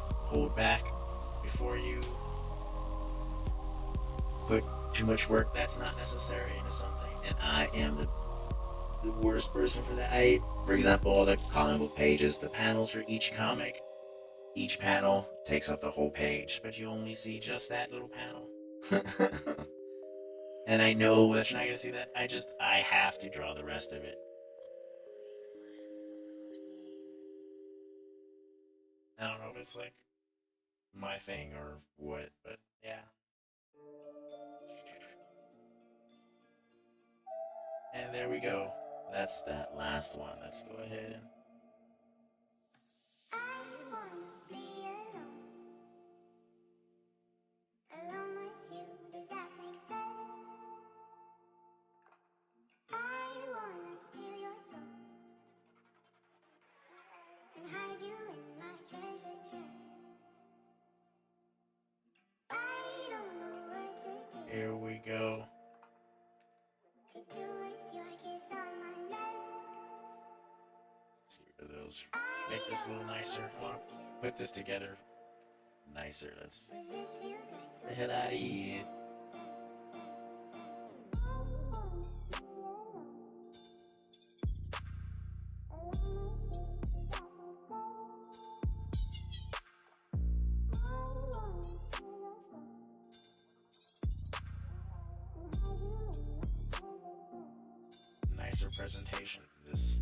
hold back before you put too much work that's not necessary into something. And I am the worst person for that. For example, all the comic book pages, the panels for each comic, each panel takes up the whole page, but you only see just that little panel. And I know that you're not gonna see that. I have to draw the rest of it. I don't know if it's like my thing or what, but yeah. And there we go. That's that last one. Let's go ahead and I wanna be alone with you. Let's make this a little nicer. I want to put this together nicer. Let's get the hell out of here. Nicer presentation. This.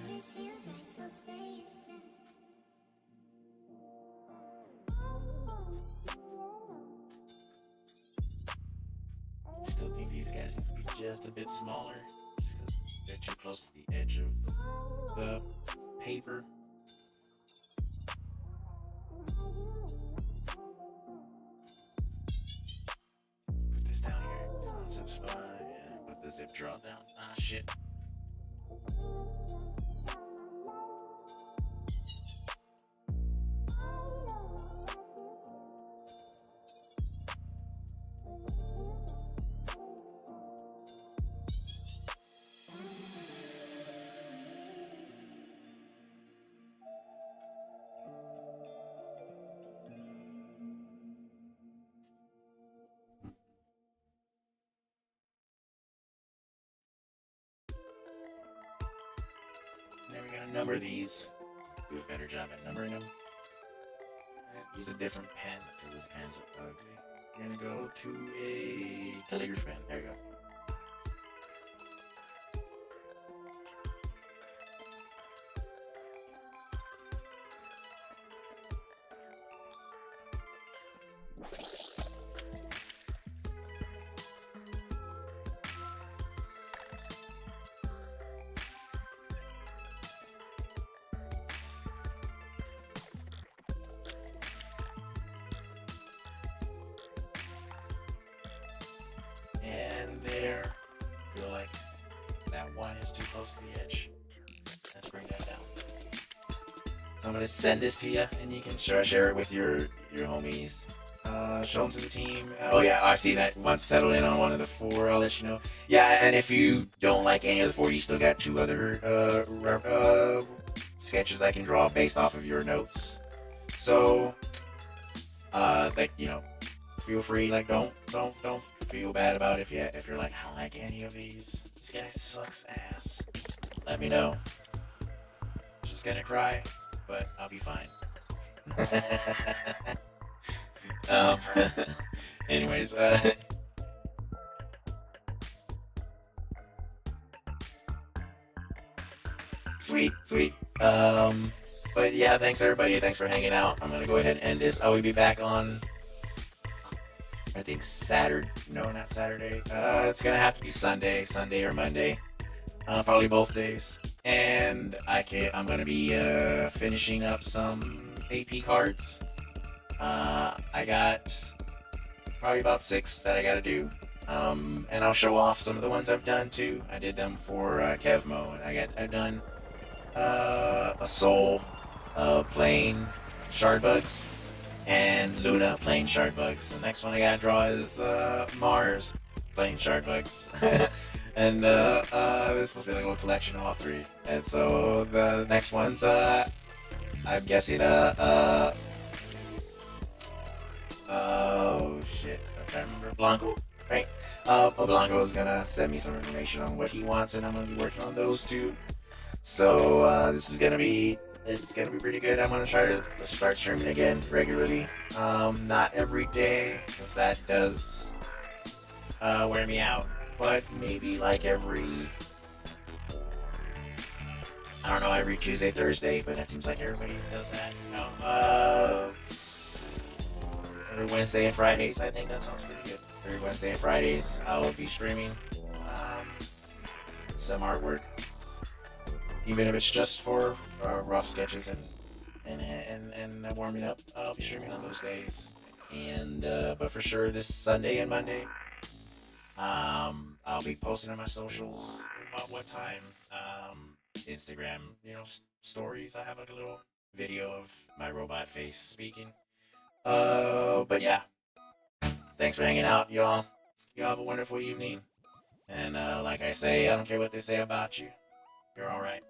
Excuse me. So stay yourself. Still think these guys need to be just a bit smaller, just because they're too close to the edge of the paper. Put this down here. Concept spot. Yeah, put the zip draw down. Ah, shit. Now we're gonna number these. Do a better job at numbering them. And use a different pen because this pen's ugly. We're gonna go to a calligraphy pen. There you go. And there. Feel like that one is too close to the edge. Let's bring that down. So I'm gonna send this to you, and you can share it with your homies. Show them to the team. Oh yeah, I see that. Once settled in on one of the four, I'll let you know. Yeah, and if you don't like any of the four, you still got two other sketches I can draw based off of your notes. So, like, you know, feel free. Like, don't feel bad about it if you're like, I don't like any of these. This guy sucks ass. Let me know. Just gonna cry, but I'll be fine. Anyways, sweet. But yeah, thanks everybody. Thanks for hanging out. I'm gonna go ahead and end this. I will be back on, I think Saturday. No, not Saturday. It's gonna have to be Sunday or Monday. Probably both days. And I'm gonna be finishing up some AP cards. I got probably about 6 that I gotta do. And I'll show off some of the ones I've done too. I did them for Kevmo, and I've done a Soul playing Shardbugs, and Luna playing Shardbugs. The next one I gotta draw is Mars playing Shardbugs. And this will be like a collection of all 3. And so the next one's I'm guessing oh shit, I'm trying to remember. Blanco, right? Blanco is gonna send me some information on what he wants, and I'm gonna be working on those too. So this is gonna be It's gonna be pretty good. I'm gonna try to start streaming again regularly. Not every day, because that does wear me out. But maybe like every, I don't know, every Tuesday, Thursday. But it seems like everybody does that. You know, every Wednesday and Fridays. I think that sounds pretty good. Every Wednesday and Fridays, I'll be streaming some artwork, even if it's just for rough sketches and warming up. I'll be streaming on those days. And but for sure, this Sunday and Monday, I'll be posting on my socials about what time. Instagram, stories. I have like a little video of my robot face speaking. But yeah, thanks for hanging out, y'all. Y'all have a wonderful evening. And like I say, I don't care what they say about you. You're all right.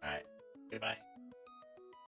All right. Goodbye.